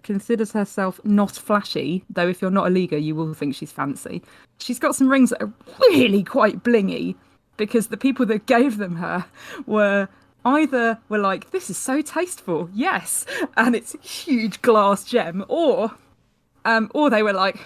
S2: Considers herself not flashy, though if you're not a leaguer, you will think she's fancy. She's got some rings that are really quite blingy because the people that gave them her were like, this is so tasteful, yes, and it's a huge glass gem, or they were like,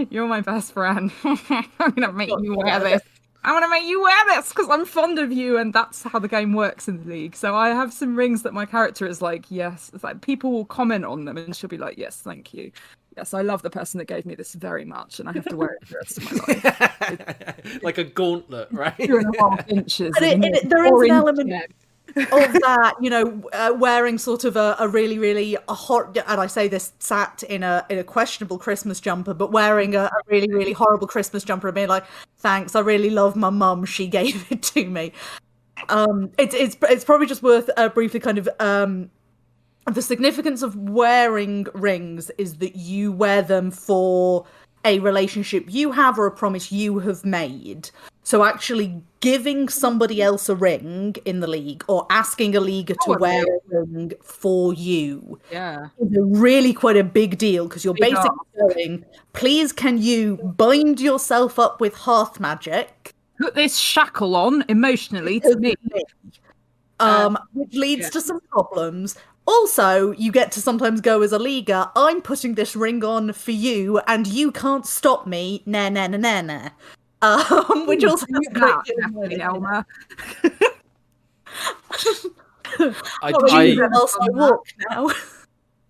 S2: you're my best friend. I'm gonna make you wear this. I want to make you wear this because I'm fond of you, and that's how the game works in the league. So I have some rings that my character is like, yes. It's like people will comment on them, and she'll be like, yes, thank you. Yes, I love the person that gave me this very much, and I have to wear it for the rest of my life.
S1: Like a gauntlet, right?
S2: 2.5 inches.
S3: And there is an element of that, wearing sort of a really, really hot, and I say this sat in a questionable Christmas jumper, but wearing a really, really horrible Christmas jumper and being like, thanks, I really love my mum, she gave it to me. It's probably just worth briefly kind of the significance of wearing rings is that you wear them for a relationship you have or a promise you have made. So actually giving somebody else a ring in the league or asking a leaguer to wear a ring for you is really quite a big deal because you're basically saying, please can you bind yourself up with hearth magic?
S2: Put this shackle on emotionally to me.
S3: Which leads to some problems. Also, you get to sometimes go as a leaguer, I'm putting this ring on for you and you can't stop me, nah, nah, nah, nah, nah. Which also has a great deal of
S2: Elmer.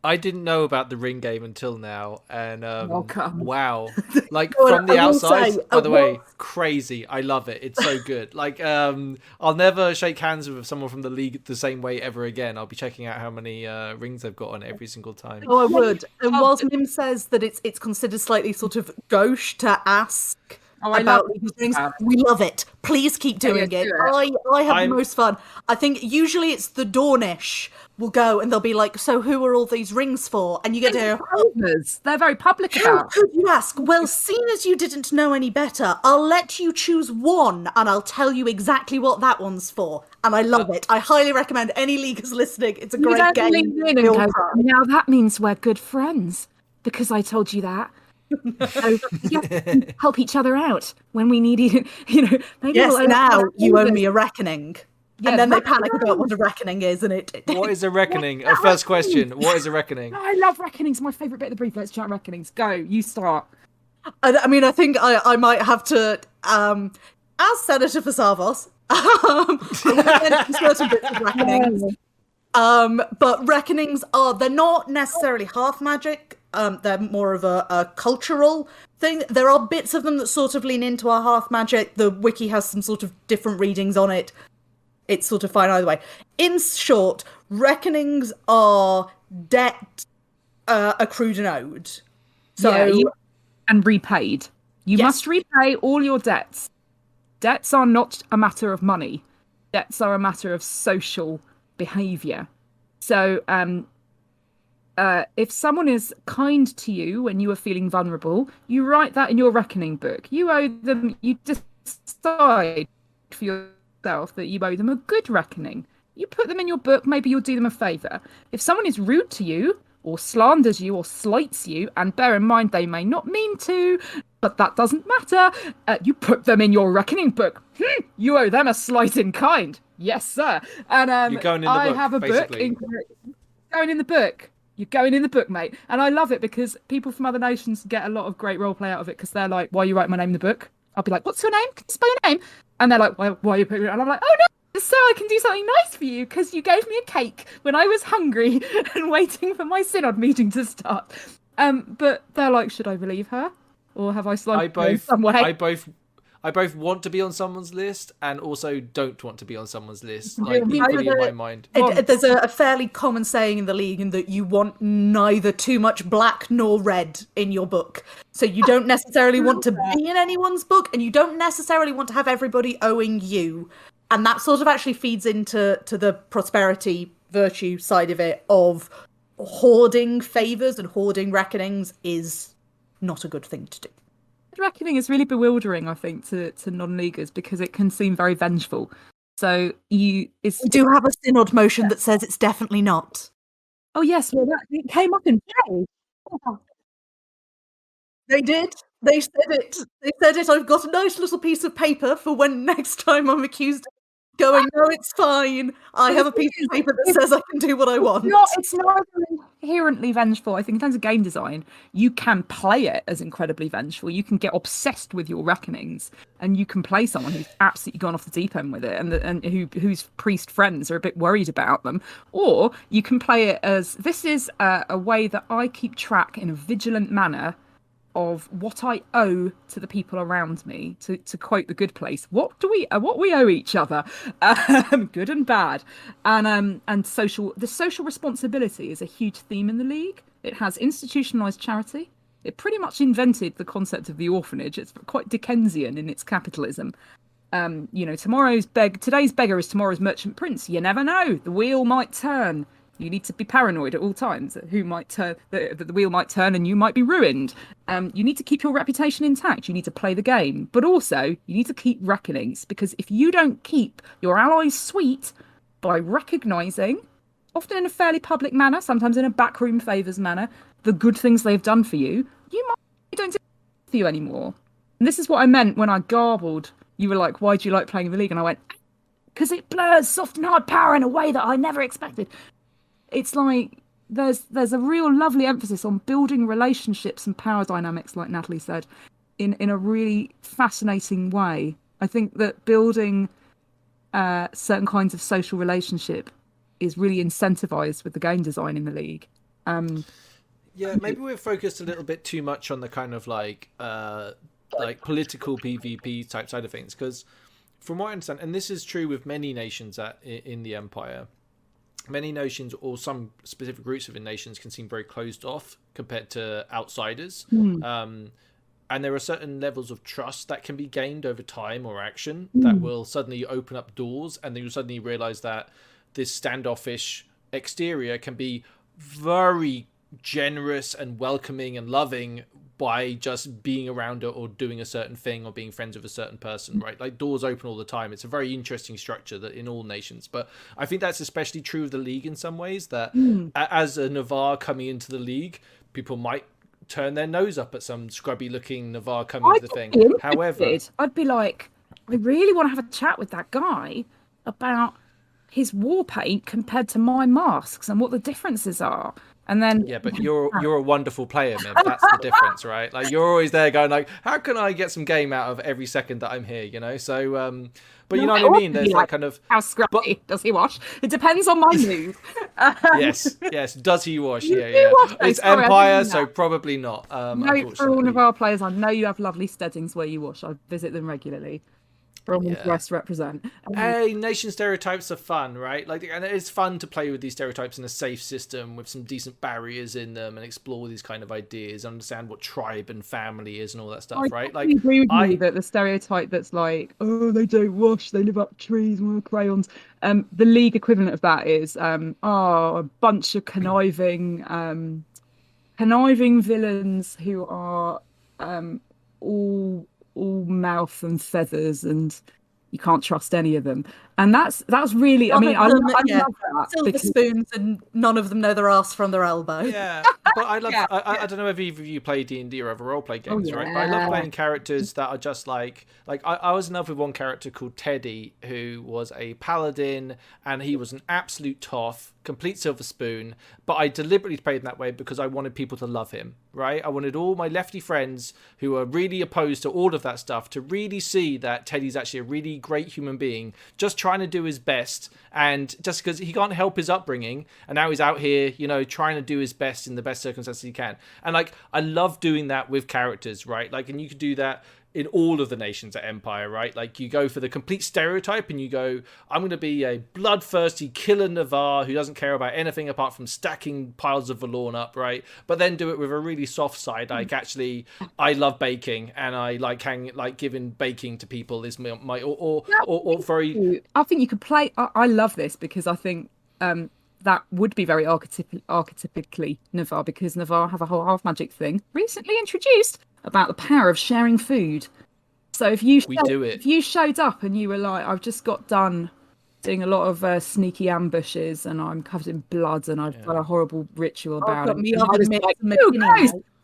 S1: I didn't know about the ring game until now, and wow, like
S3: Well,
S1: from the
S3: I will
S1: outside,
S3: say,
S1: by the way, crazy. I love it. It's so good. Like, I'll never shake hands with someone from the league the same way ever again. I'll be checking out how many rings they've got on every single time.
S3: Oh, I would. And whilst Mim says that it's considered slightly sort of gauche to ask about these things, we love it. Please keep doing it. I have the most fun. I think usually it's the Dornish will go and they'll be like, so who are all these rings for? And you get to hear,
S2: They're very public
S3: how
S2: about.
S3: could you ask? Well, seeing as you didn't know any better, I'll let you choose one and I'll tell you exactly what that one's for. And I love it. I highly recommend any leaguers listening. It's a great game.
S2: Now that means we're good friends because I told you that. So help each other out when we need it. Maybe
S3: yes, now you owe me a reckoning. Yeah, and then they panic about what a reckoning is, and it.
S1: What is a reckoning? First question: what is a reckoning?
S2: I love reckonings. My favourite bit of the brief. Let's chat reckonings. Go. You start.
S3: I mean, I think I might have to, as Senator for Savos, certain bits of reckonings. But reckonings they're not necessarily half magic. They're more of a cultural thing. There are bits of them that sort of lean into our half magic. The wiki has some sort of different readings on it. It's sort of fine either way. In short, reckonings are debt accrued and owed. So
S2: and repaid. You must repay all your debts. Debts are not a matter of money. Debts are a matter of social behaviour. So if someone is kind to you when you are feeling vulnerable, you write that in your reckoning book. You owe them, you decide for yourself that you owe them a good reckoning. You put them in your book, maybe you'll do them a favour. If someone is rude to you, or slanders you, or slights you, and bear in mind they may not mean to, but that doesn't matter, you put them in your reckoning book. You owe them a slight in kind. Yes, sir. And
S1: you're going in the
S2: I
S1: book,
S2: have a
S1: basically.
S2: book. Going in the book. You're going in the book, mate. And I love it because people from other nations get a lot of great roleplay out of it because they're like, why are you writing my name in the book? I'll be like, what's your name? Can you spell your name? And they're like, why are you putting it? And I'm like, oh no, so I can do something nice for you because you gave me a cake when I was hungry and waiting for my synod meeting to start. But they're like, should I believe her? Or have I slighted her in some way?
S1: I both want to be on someone's list and also don't want to be on someone's list. Like, equally in my mind.
S3: There's a fairly common saying in the league in that you want neither too much black nor red in your book. So you don't necessarily want to be in anyone's book, and you don't necessarily want to have everybody owing you. And that sort of actually feeds into the prosperity virtue side of it, of hoarding favours and hoarding reckonings is not a good thing to do.
S2: Reckoning is really bewildering, I think, to non-leaguers because it can seem very vengeful. So we
S3: do have a synod motion that says it's definitely not.
S2: Oh yes, well it came up in play.
S3: They did. They said it. They said it. I've got a nice little piece of paper for when next time I'm accused of going, no, it's fine. I have a piece of paper that says I can do what I want.
S2: It's not inherently vengeful. I think in terms of game design, you can play it as incredibly vengeful. You can get obsessed with your reckonings, and you can play someone who's absolutely gone off the deep end with it, and whose priest friends are a bit worried about them. Or you can play it as, this is a way that I keep track in a vigilant manner of what I owe to the people around me. To quote The Good Place, what we owe each other, good and bad, and the social responsibility is a huge theme in the league. It has institutionalized charity. It pretty much invented the concept of the orphanage. It's quite Dickensian in its capitalism. Today's beggar is tomorrow's merchant prince. You never know, the wheel might turn. You need to be paranoid at all times. Who might turn? The wheel might turn, and you might be ruined. You need to keep your reputation intact. You need to play the game, but also you need to keep reckonings, because if you don't keep your allies sweet by recognising, often in a fairly public manner, sometimes in a backroom favours manner, the good things they've done for you, you might don't do it for you anymore. And this is what I meant when I garbled. You were like, "Why do you like playing in the league?" And I went, "Because it blurs soft and hard power in a way that I never expected." It's like there's a real lovely emphasis on building relationships and power dynamics, like Natalie said, in a really fascinating way. I think that building certain kinds of social relationship is really incentivized with the game design in the league.
S1: Yeah, maybe we're focused a little bit too much on the kind of like political PvP type side of things, because from what I understand, and this is true with many nations in the Empire, many nations or some specific groups within nations can seem very closed off compared to outsiders. And there are certain levels of trust that can be gained over time or action that will suddenly open up doors, and then you'll suddenly realize that this standoffish exterior can be very generous and welcoming and loving by just being around it or doing a certain thing or being friends with a certain person, right? Like doors open all the time. It's a very interesting structure that in all nations, but I think that's especially true of the League in some ways, that as a Navarre coming into the League, people might turn their nose up at some scrubby looking Navarre coming to the thing. However,
S2: I'd be like, I really want to have a chat with that guy about his war paint compared to my masks and what the differences are. And then
S1: but you're a wonderful player, Mim. That's the difference, right? Like you're always there going like, how can I get some game out of every second that I'm here, you know? So but you know what I mean? There's like kind of
S2: how scruffy does he wash? It depends on my mood.
S1: Yes. Does he wash? Yeah. It's Empire, so probably not.
S2: No, for all of our players, I know you have lovely steadings where you wash. I visit them regularly. West represent.
S1: Hey, nation stereotypes are fun, right? Like, and it's fun to play with these stereotypes in a safe system with some decent barriers in them and explore these kind of ideas, understand what tribe and family is and all that stuff, right? Like,
S2: I agree with you that the stereotype that's like, oh, they don't wash, they live up trees and wear crayons. The League equivalent of that is, a bunch of conniving villains who are all mouth and feathers, and you can't trust any of them. And that's really, I love that.
S3: Silver spoons, and none of them know their arse from their elbow.
S1: Yeah, but I love. I don't know if either of you play D&D or other role play games, right? But I love playing characters that are just like I was in love with one character called Teddy, who was a paladin, and he was an absolute toff, complete silver spoon. But I deliberately played in that way because I wanted people to love him, right? I wanted all my lefty friends who are really opposed to all of that stuff to really see that Teddy's actually a really great human being, just trying to do his best, and just because he can't help his upbringing, and now he's out here, you know, trying to do his best in the best circumstances he can. And like, I love doing that with characters, right? Like, and you could do that in all of the nations at Empire, right? Like, you go for the complete stereotype and you go, I'm going to be a bloodthirsty killer Navarre who doesn't care about anything apart from stacking piles of Valorn up, right? But then do it with a really soft side. Like, actually, I love baking, and I like giving baking to people is my or very.
S2: I think you could play. I love this because I think that would be very archetypically Navarre, because Navarre have a whole half magic thing recently introduced about the power of sharing food. So if you showed up and you were like, I've just got done doing a lot of sneaky ambushes and I'm covered in blood and I've got a horrible ritual about it.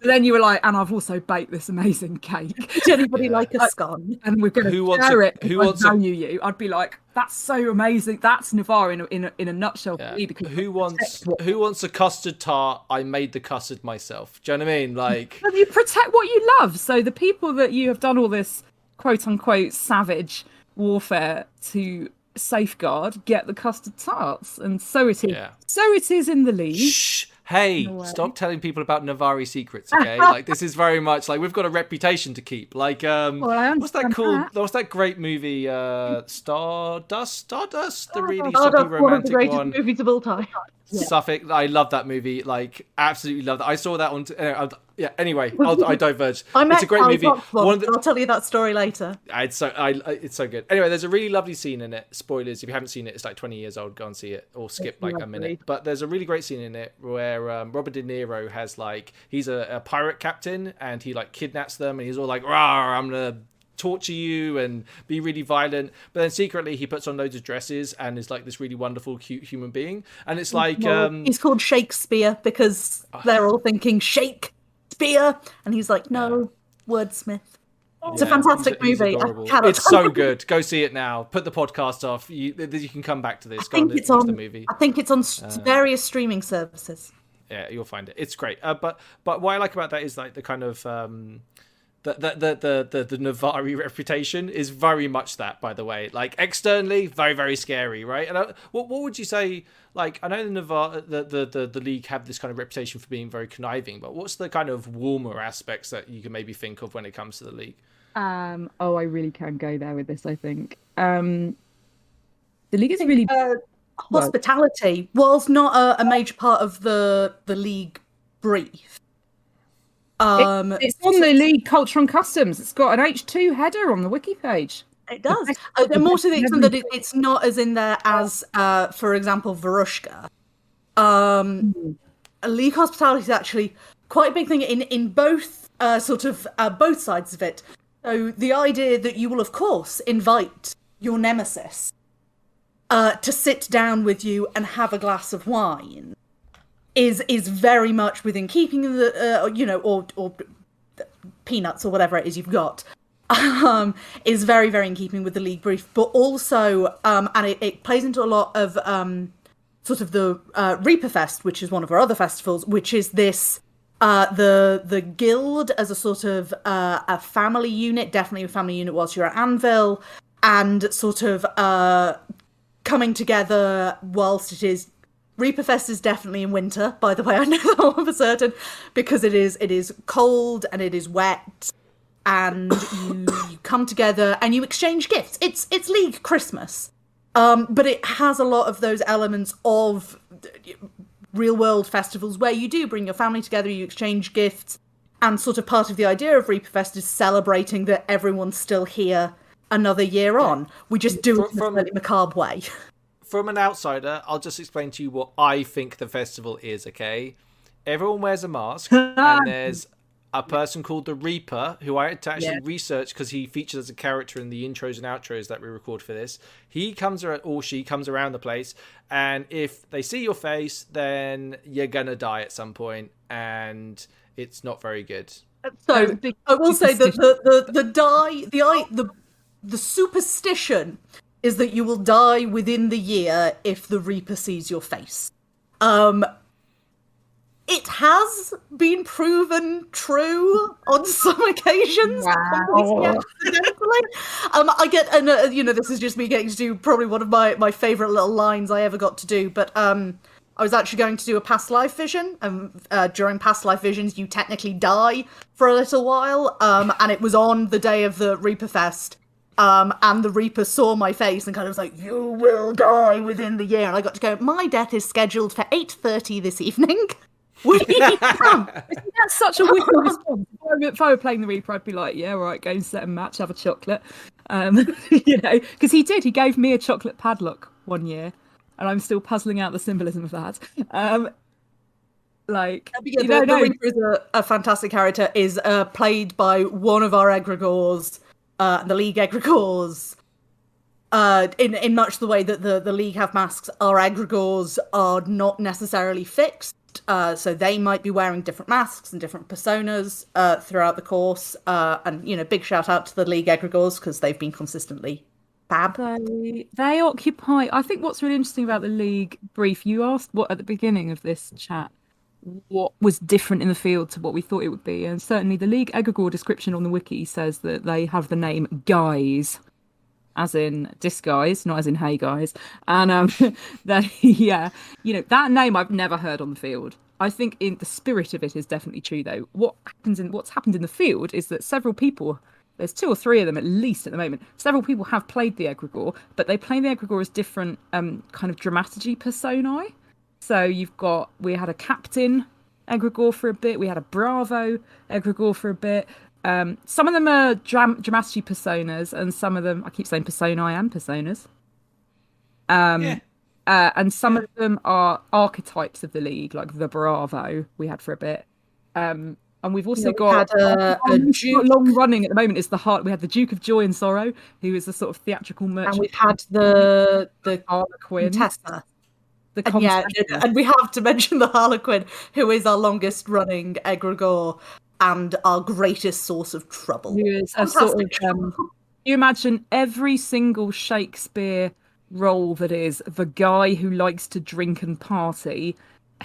S2: Then you were like, and I've also baked this amazing cake.
S3: Does anybody like a scone?
S2: And we're going to share it. Who wants to value you? I'd be like, that's so amazing. That's Navarre in a nutshell.
S1: Yeah. Because who wants a custard tart? I made the custard myself. Do you know what I mean? Like,
S2: you protect what you love. So the people that you have done all this quote unquote savage warfare to safeguard get the custard tarts, and so it is. Yeah. So it is in the League.
S1: Shh. Hey, stop telling people about Navarre secrets, okay? Like, this is very much like we've got a reputation to keep. Like, what's that called? What's that great movie? Stardust, the really soppy romantic one.
S3: Movies of all time.
S1: Yeah. Suffolk. I love that movie. Like, absolutely love that. I saw that on. Anyway, I diverge. It's a great movie.
S3: I'll tell you that story later.
S1: It's so good. Anyway, there's a really lovely scene in it. Spoilers, if you haven't seen it, it's like 20 years old. Go and see it, or skip like a minute. But there's a really great scene in it where Robert De Niro has he's a pirate captain, and he kidnaps them, and he's all like, "Rawr, I'm gonna torture you and be really violent," but then secretly he puts on loads of dresses and is like this really wonderful, cute human being. And it's like
S3: he's called Shakespeare because they're all thinking Shakespeare, and he's like, no, wordsmith. It's a fantastic movie.
S1: It's so good. Go see it now. Put the podcast off. You can come back to this.
S3: I think it's on the movie. I think it's on various streaming services.
S1: Yeah, you'll find it. It's great. But what I like about that is like the kind of the Navarre reputation is very much that, by the way. Like, externally, very, very scary, right? And what would you say? Like, I know the Navarre, the League have this kind of reputation for being very conniving, but what's the kind of warmer aspects that you can maybe think of when it comes to the League?
S2: I really can go there with this. I think the League is really
S3: hospitality was not a major part of the League brief.
S2: It's on the League Culture and Customs. It's got an H2 header on the wiki page.
S3: It does. More to the extent that it's not as in there as, for example, Varushka. League hospitality is actually quite a big thing in both both sides of it. So the idea that you will, of course, invite your nemesis to sit down with you and have a glass of wine is very much within keeping of the or peanuts or whatever it is you've got. Is very, very in keeping with the League brief, but also and it plays into a lot of sort of the Reaper Fest, which is one of our other festivals, which is this the guild as a sort of a family unit, definitely a family unit whilst you're at Anvil, and sort of coming together whilst it is. Reaper Fest is definitely in winter, by the way, I know that all for certain, because it is cold and it is wet, and you come together and you exchange gifts. It's League Christmas. But it has a lot of those elements of real world festivals where you do bring your family together, you exchange gifts, and sort of part of the idea of Reaper Fest is celebrating that everyone's still here another year on. We just do it in a slightly macabre way.
S1: From an outsider, I'll just explain to you what I think the festival is, okay? Everyone wears a mask, and there's a person called the Reaper, who I had to actually research because he features as a character in the intros and outros that we record for this. He comes around, or she comes around the place, and if they see your face, then you're gonna die at some point, and it's not very good.
S3: So I will say that the superstition is that you will die within the year if the Reaper sees your face. It has been proven true on some occasions.
S2: Wow.
S3: I get, and this is just me getting to do probably one of my favourite little lines I ever got to do, but I was actually going to do a past life vision, and during past life visions you technically die for a little while, and it was on the day of the Reaper Fest. And the Reaper saw my face and kind of was like, "You will die within the year." And I got to go, "My death is scheduled for 8:30 this evening."
S2: That's such a weird response. If I were playing the Reaper, I'd be like, "Yeah, all right, go and set a match, have a chocolate." Because he gave me a chocolate padlock one year, and I'm still puzzling out the symbolism of that.
S3: The Reaper is a fantastic character, is played by one of our egregores. The League egregores, in much the way that the League have masks, our egregores are not necessarily fixed, so they might be wearing different masks and different personas throughout the course, and big shout out to the League egregores because they've been consistently fab.
S2: They occupy, I think what's really interesting about the League brief, you asked what at the beginning of this chat, what was different in the field to what we thought it would be, and certainly the League egregore description on the wiki says that they have the name Guys, as in disguise, not as in hey guys, and that name I've never heard on the field. I think in the spirit of it is definitely true though. What's happened in the field is that several people, there's 2 or 3 of them at least at the moment, several people have played the egregore, but they play the egregore as different kind of dramaturgy personae. So we had a captain egregore for a bit, we had a bravo egregore for a bit. Some of them are dramaturgy personas, and some of them, I keep saying personae and personas. And some of them are archetypes of the League, like the bravo we had for a bit. And we've also got
S3: a Duke.
S2: Long running at the moment is the heart. We had the Duke of Joy and Sorrow, who is the sort of theatrical merchant.
S3: And we've had the
S2: Harlequin.
S3: Tessa. And we have to mention the Harlequin, who is our longest running egregore and our greatest source of trouble.
S2: Who is a sort of, you imagine every single Shakespeare role that is the guy who likes to drink and party,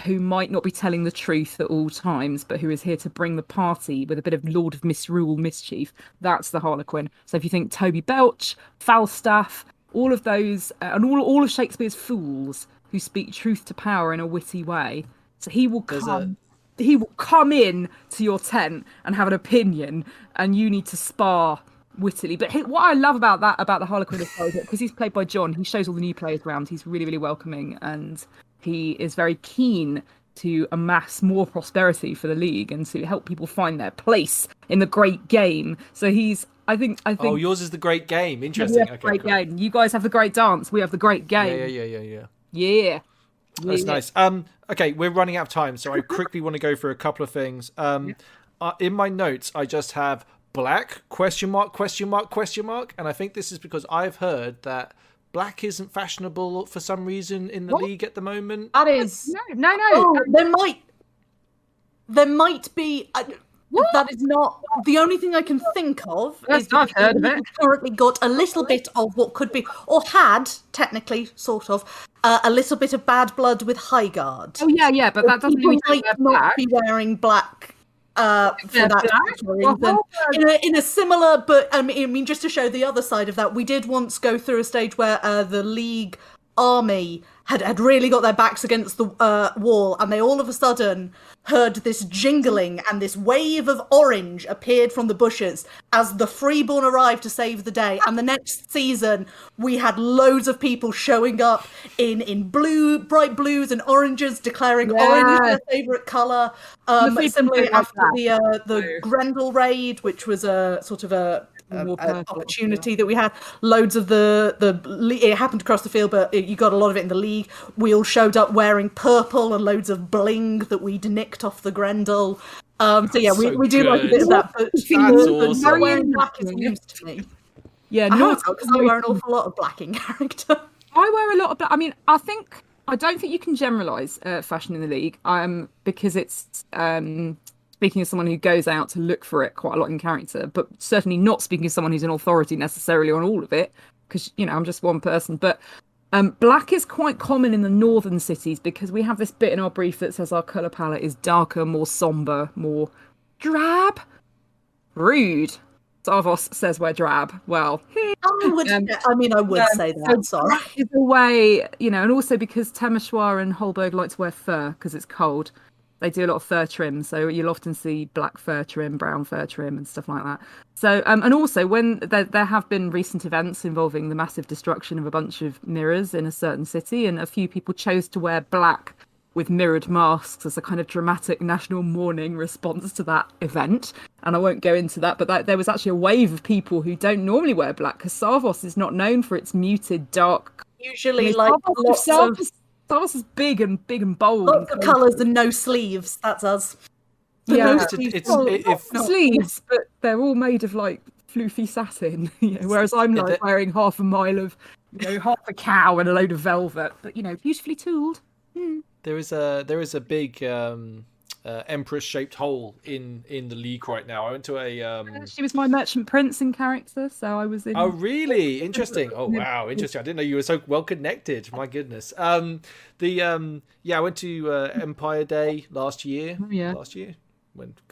S2: who might not be telling the truth at all times, but who is here to bring the party with a bit of Lord of Misrule mischief. That's the Harlequin. So if you think Toby Belch, Falstaff, all of those, and all of Shakespeare's fools who speak truth to power in a witty way. So he will come in to your tent and have an opinion, and you need to spar wittily. But what I love about the Harlequin is because he's played by John, he shows all the new players around. He's really, really welcoming, and he is very keen to amass more prosperity for the League and to help people find their place in the great game. So I think.
S1: Oh, yours is the great game. Interesting.
S2: Okay, great game. You guys have the great dance. We have the great game.
S1: Yeah.
S2: Yeah.
S1: That's nice. okay, we're running out of time, so I quickly want to go through a couple of things. In my notes, I just have black, question mark, question mark, question mark. And I think this is because I've heard that black isn't fashionable for some reason in the league at the moment.
S3: That is...
S2: No.
S3: Oh, there might be... that is not... The only thing I can think of is
S2: I've heard of it.
S3: we've currently got a little bit of what could be, or had, technically, sort of, a little bit of bad blood with High Guard.
S2: Oh, yeah, but that doesn't
S3: People
S2: mean
S3: might not be wearing black for that reason. In a similar, but I mean, just to show the other side of that, we did once go through a stage where the League army had really got their backs against the wall, and they all of a sudden heard this jingling, and this wave of orange appeared from the bushes as the Freeborn arrived to save the day. And the next season, we had loads of people showing up in bright blues and oranges, declaring orange their favourite colour. Similarly, after the Grendel Raid, which was a sort of an opportunity that we had, loads of it happened across the field, but you got a lot of it in the League. We all showed up wearing purple and loads of bling that we'd nicked off the Grendel. We do like a bit of that, but
S1: That's awesome.
S3: wearing black is news to me.
S2: Yeah,
S3: because I wear an awful lot of black in character.
S2: I wear a lot of black. I mean, I don't think you can generalise fashion in the League, because it's speaking as someone who goes out to look for it quite a lot in character, but certainly not speaking as someone who's an authority necessarily on all of it, because, I'm just one person. But black is quite common in the northern cities because we have this bit in our brief that says our colour palette is darker, more sombre, more drab. Rude. Sarvos says we're drab. Well,
S3: I would say that. Sorry.
S2: Is a way, and also because Temeshwar and Holberg like to wear fur because it's cold. They do a lot of fur trim, so you'll often see black fur trim, brown fur trim, and stuff like that. So, and also when there have been recent events involving the massive destruction of a bunch of mirrors in a certain city, and a few people chose to wear black with mirrored masks as a kind of dramatic national mourning response to that event. And I won't go into that, but there was actually a wave of people who don't normally wear black, because Sarvos is not known for its muted, dark...
S3: Usually, lots of...
S2: Sarvos is big and bold.
S3: Lots of colours and no sleeves. That's us.
S2: Sleeves, but they're all made of like floofy satin. Whereas I'm like wearing half a mile of, half a cow and a load of velvet, but beautifully tooled.
S1: There is a big empress-shaped hole in the League right now. I went to a.
S2: She was my merchant prince in character, so I was in.
S1: Oh, really? Interesting. Oh, wow, interesting. I didn't know you were so well connected. My goodness. I went to Empire Day last year.
S2: Oh, yeah.
S1: Last year.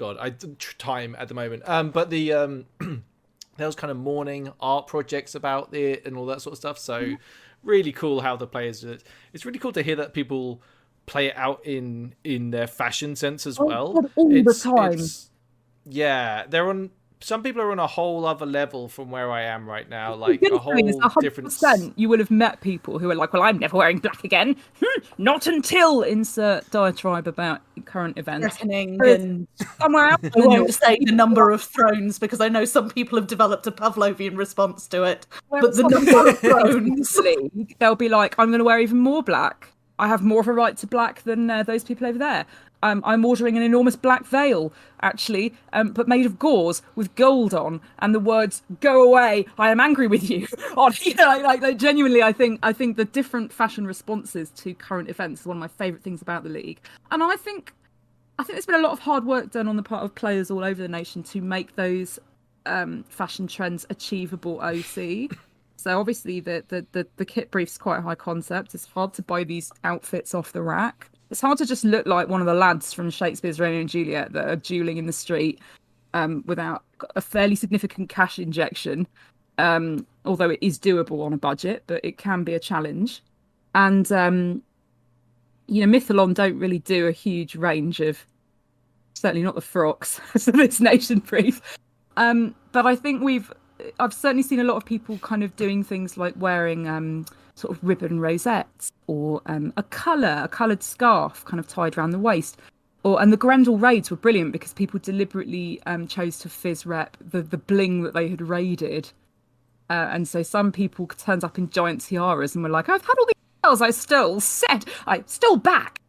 S1: I time at the moment. But the there was kind of morning art projects about it and all that sort of stuff. So really cool how the players do it. It's really cool to hear that people play it out in their fashion sense as well.
S2: All the time.
S1: Some people are on a whole other level from where I am right now, like a whole different.
S2: You will have met people who are like, "Well, I'm never wearing black again." Not until insert diatribe about current events.
S3: And
S2: somewhere else.
S3: I won't say the number of thrones because I know some people have developed a Pavlovian response to it. But the number of thrones,
S2: they'll be like, "I'm going to wear even more black. I have more of a right to black than those people over there. I'm ordering an enormous black veil, actually, but made of gauze with gold on, and the words "Go away, I am angry with you." On, genuinely, I think the different fashion responses to current events is one of my favourite things about the League, and I think there's been a lot of hard work done on the part of players all over the nation to make those fashion trends achievable. OC. So obviously the kit brief's quite a high concept. It's hard to buy these outfits off the rack. It's hard to just look like one of the lads from Shakespeare's Romeo and Juliet that are duelling in the street without a fairly significant cash injection, although it is doable on a budget, but it can be a challenge. And, Mythalon don't really do a huge range of, certainly not the frocks, so this nation brief. But I think I've certainly seen a lot of people kind of doing things like wearing sort of ribbon rosettes or a coloured scarf kind of tied around the waist. And the Grendel Raids were brilliant because people deliberately chose to fizz rep the bling that they had raided. And so some people turned up in giant tiaras and were like, "I've had all these bells I stole back.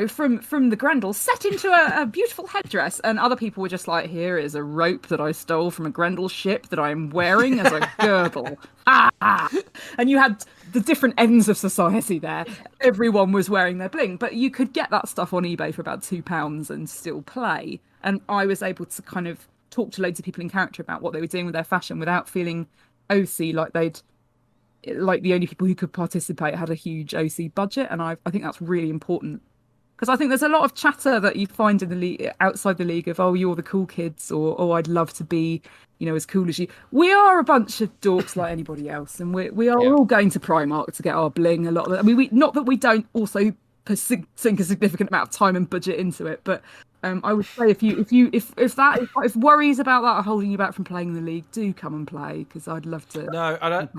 S2: from the Grendel set into a beautiful headdress, and other people were just like, here is a rope that I stole from a Grendel ship that I'm wearing as a girdle. And you had the different ends of society there. Everyone was wearing their bling, but you could get that stuff on eBay for about £2 and still play. And I was able to kind of talk to loads of people in character about what they were doing with their fashion without feeling OC, like the only people who could participate had a huge OC budget. And I think that's really important. Because I think there's a lot of chatter that you find in the league, outside the league, of, oh, you're the cool kids, or, oh, I'd love to be, as cool as you. We are a bunch of dorks like anybody else, and we're all going to Primark to get our bling. A lot of it. I mean, not that we don't also sink a significant amount of time and budget into it, but I would say if worries about that are holding you back from playing the league, do come and play, because I'd love to.
S1: No, I don't.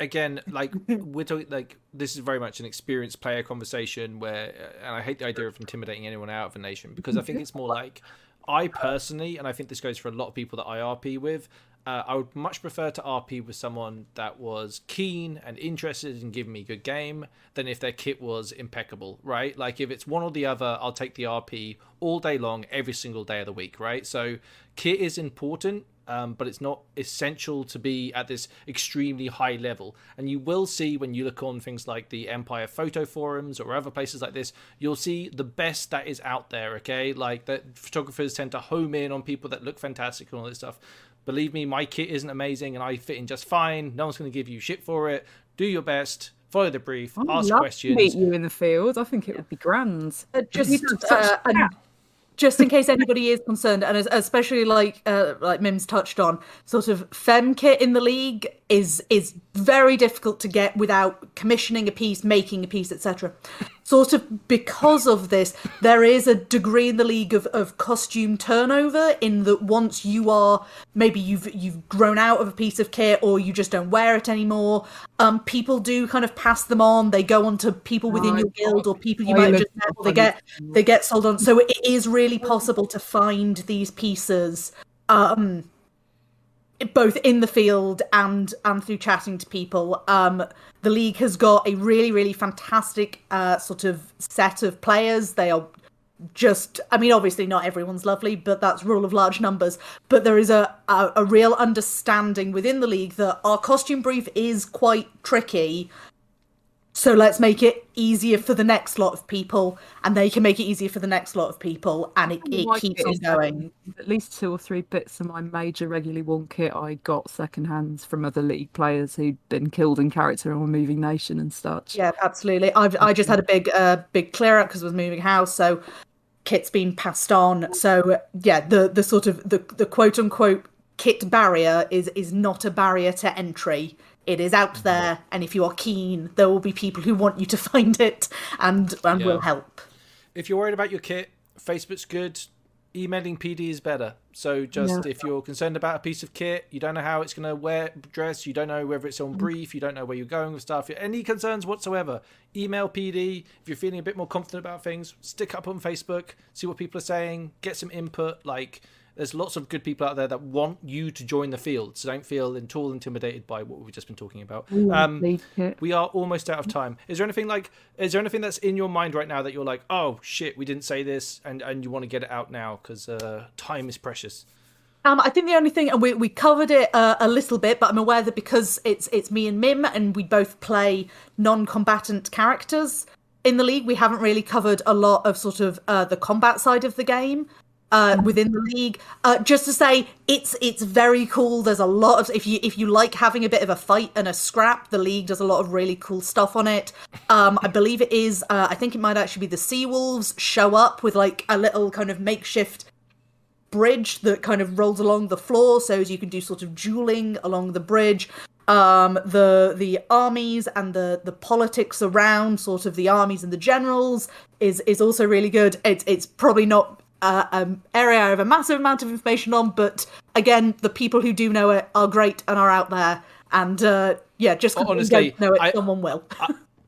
S1: Again, like, we're talking, like, this is very much an experienced player conversation where, and I hate the idea of intimidating anyone out of a nation, because I think it's more like, I personally, and I think this goes for a lot of people that I RP with, I would much prefer to RP with someone that was keen and interested in giving me a good game than if their kit was impeccable, right? Like, if it's one or the other, I'll take the RP all day long, every single day of the week, right? So kit is important, but it's not essential to be at this extremely high level. And you will see when you look on things like the Empire photo forums or other places like this, you'll see the best that is out there, okay? Like, that photographers tend to home in on people that look fantastic and all this stuff. Believe me, my kit isn't amazing and I fit in just fine. No one's going to give you shit for it. Do your best. Follow the brief. Ask questions.
S2: Meet you in the field. I think it would be grand.
S3: Just in case anybody is concerned, and especially like Mim's touched on, sort of fem kit in the league is very difficult to get without commissioning a piece, making a piece, etc. Sort of because of this, there is a degree in the league of costume turnover, in that once you are, maybe you've grown out of a piece of kit or you just don't wear it anymore, people do kind of pass them on. They go on to people within your guild or people you might have just met. They get sold on. So it is really possible to find these pieces both in the field and through chatting to people. The league has got a really, really fantastic sort of set of players. They are just, I mean, obviously not everyone's lovely, but that's rule of large numbers. But there is a real understanding within the league that our costume brief is quite tricky. So let's make it easier for the next lot of people, and they can make it easier for the next lot of people, and it keeps on going.
S2: At least 2 or 3 bits of my major regularly worn kit I got secondhand from other league players who'd been killed in character on Moving Nation and such.
S3: Yeah, absolutely. I just had a big clear out because I was moving house, so kit's been passed on. So yeah, the sort of the quote unquote kit barrier is not a barrier to entry. It is out there, and if you are keen, there will be people who want you to find it and will help.
S1: If you're worried about your kit, Facebook's good. Emailing PD is better. So if you're concerned about a piece of kit, you don't know how it's going to dress, you don't know whether it's on brief, you don't know where you're going with stuff, any concerns whatsoever, email PD. If you're feeling a bit more confident about things, stick up on Facebook, see what people are saying, get some input. Like, there's lots of good people out there that want you to join the field, so don't feel at all intimidated by what we've just been talking about. We are almost out of time. Is there anything that's in your mind right now that you're like, oh shit, we didn't say this, and you want to get it out now because time is precious?
S3: I think the only thing, and we covered it a little bit, but I'm aware that because it's me and Mim, and we both play non-combatant characters in the league, we haven't really covered a lot of sort of the combat side of the game. Within the league, just to say, it's very cool. There's a lot of, if you like having a bit of a fight and a scrap, the league does a lot of really cool stuff on it. I believe it is. I think it might actually be the Sea Wolves show up with like a little kind of makeshift bridge that kind of rolls along the floor, so you can do sort of dueling along the bridge. The armies and the politics around sort of the armies and the generals is also really good. It's probably not area I have a massive amount of information on, but again, the people who do know it are great and are out there, and just honestly, don't know it, someone will.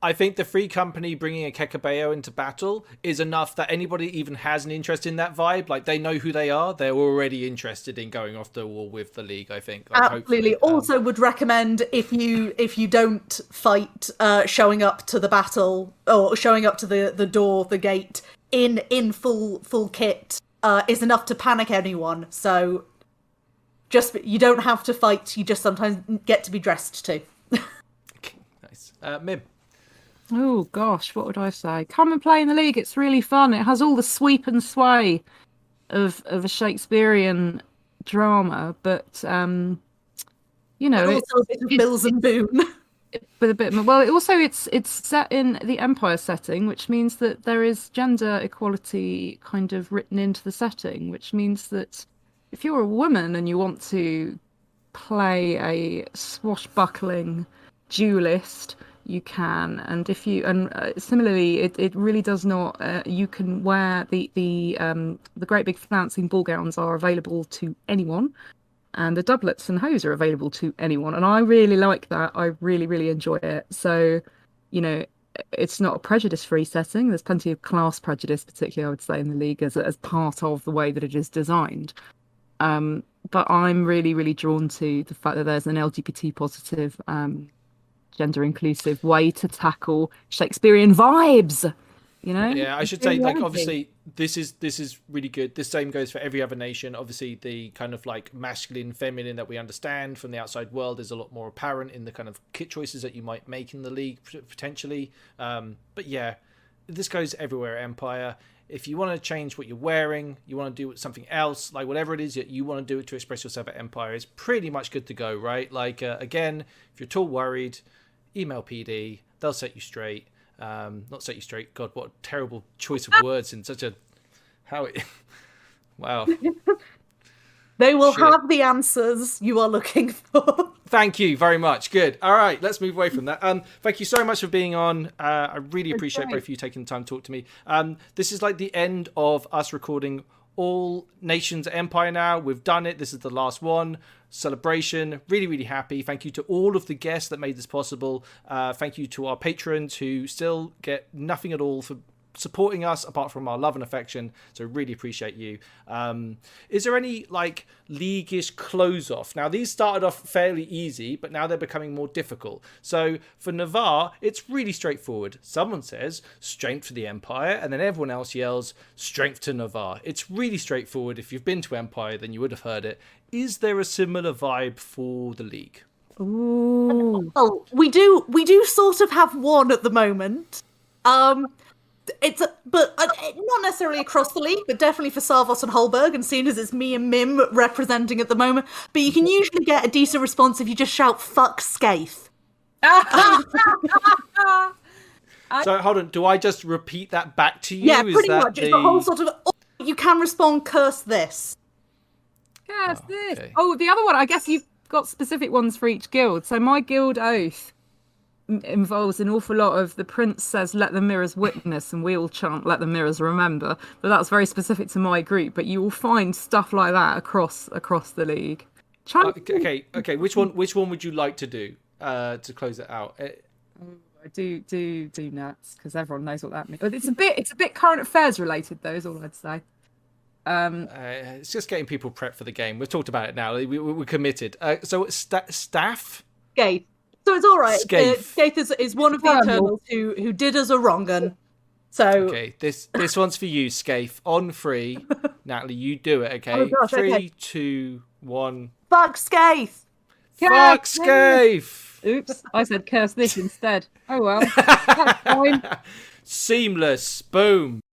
S1: I think the Free Company bringing a Kekabeo into battle is enough that anybody even has an interest in that vibe. Like, they know who they are, they're already interested in going off the wall with the league, I think. Like,
S3: absolutely. Also would recommend, if you don't fight, showing up to the battle or showing up to the door, the gate, in full kit is enough to panic anyone. So you don't have to fight. You just sometimes get to be dressed too.
S1: Nice. Mim.
S2: Oh gosh, what would I say? Come and play in the League. It's really fun. It has all the sweep and sway of a Shakespearean drama, but you know,
S3: But also a bit of Bills and Boone.
S2: with a bit more, well, it's set in the Empire setting, which means that there is gender equality kind of written into the setting, which means that if you're a woman and you want to play a swashbuckling duelist, you can, and if you similarly, it really does not. You can wear the great big flouncing ball gowns are available to anyone, and the doublets and hose are available to anyone, and I really like that. I really, really enjoy it. So, you know, it's not a prejudice-free setting. There's plenty of class prejudice, particularly I would say in the League as part of the way that it is designed. But I'm really, really drawn to the fact that there's an LGBT positive, gender inclusive way to tackle Shakespearean vibes. You know?
S1: Yeah, I should say, like, obviously, this is really good. The same goes for every other nation. Obviously, the kind of like masculine, feminine that we understand from the outside world is a lot more apparent in the kind of kit choices that you might make in the League potentially. But yeah, this goes everywhere at Empire. If you want to change what you're wearing, you want to do something else, like whatever it is that you want to do to express yourself at Empire, is pretty much good to go, right? Like, again, if you're at all worried, email PD, they'll set you straight. Not set you straight. God, what a terrible choice of words in such a... Wow.
S3: They will have the answers you are looking for.
S1: Thank you very much. Good. All right, let's move away from that. Thank you so much for being on. I really appreciate both of you taking the time to talk to me. This is like the end of us recording all Nations Empire now. We've done it. This is the last one. Celebration. Really, really happy. Thank you to all of the guests that made this possible. Thank you to our patrons who still get nothing at all for supporting us apart from our love and affection, so really appreciate you. Is there any like league-ish close off? Now these started off fairly easy, but now they're becoming more difficult. So for Navarre, it's really straightforward. Someone says strength for the Empire, and then everyone else yells strength to Navarre. It's really straightforward. If you've been to Empire, then you would have heard it. Is there a similar vibe for the League?
S2: Ooh.
S3: Well, we do sort of have one at the moment. But not necessarily across the League, but definitely for Sarvos and Holberg, and seeing as it's me and Mim representing at the moment. But you can usually get a decent response if you just shout "fuck Skaith."
S1: So hold on, do I just repeat that back to you?
S3: Yeah, pretty much. It's the whole sort of. You can respond, curse this.
S2: Curse this.
S1: Okay.
S2: Oh, the other one. I guess you've got specific ones for each guild. So my guild oath involves an awful lot of the prince says let the mirrors witness and we all chant let the mirrors remember, but that's very specific to my group. But you will find stuff like that across the League.
S1: Okay, which one would you like to do to close it out?
S2: I do nuts because everyone knows what that means, but it's a bit current affairs related though, is all I'd say.
S1: It's just getting people prepped for the game. We've talked about it now. We're committed. So staff
S3: Skaith. So it's all right.
S1: Skaith
S3: is one of the Eternals who did us a wrong un. So
S1: okay, this one's for you, Skaith. On 3, Natalie, you do it. Okay,
S3: oh gosh,
S1: 3,
S3: okay.
S1: 2, 1.
S3: Fuck Skaith.
S1: Fuck Skaith.
S2: Oops, I said curse this instead. Oh well, that's fine.
S1: Seamless. Boom.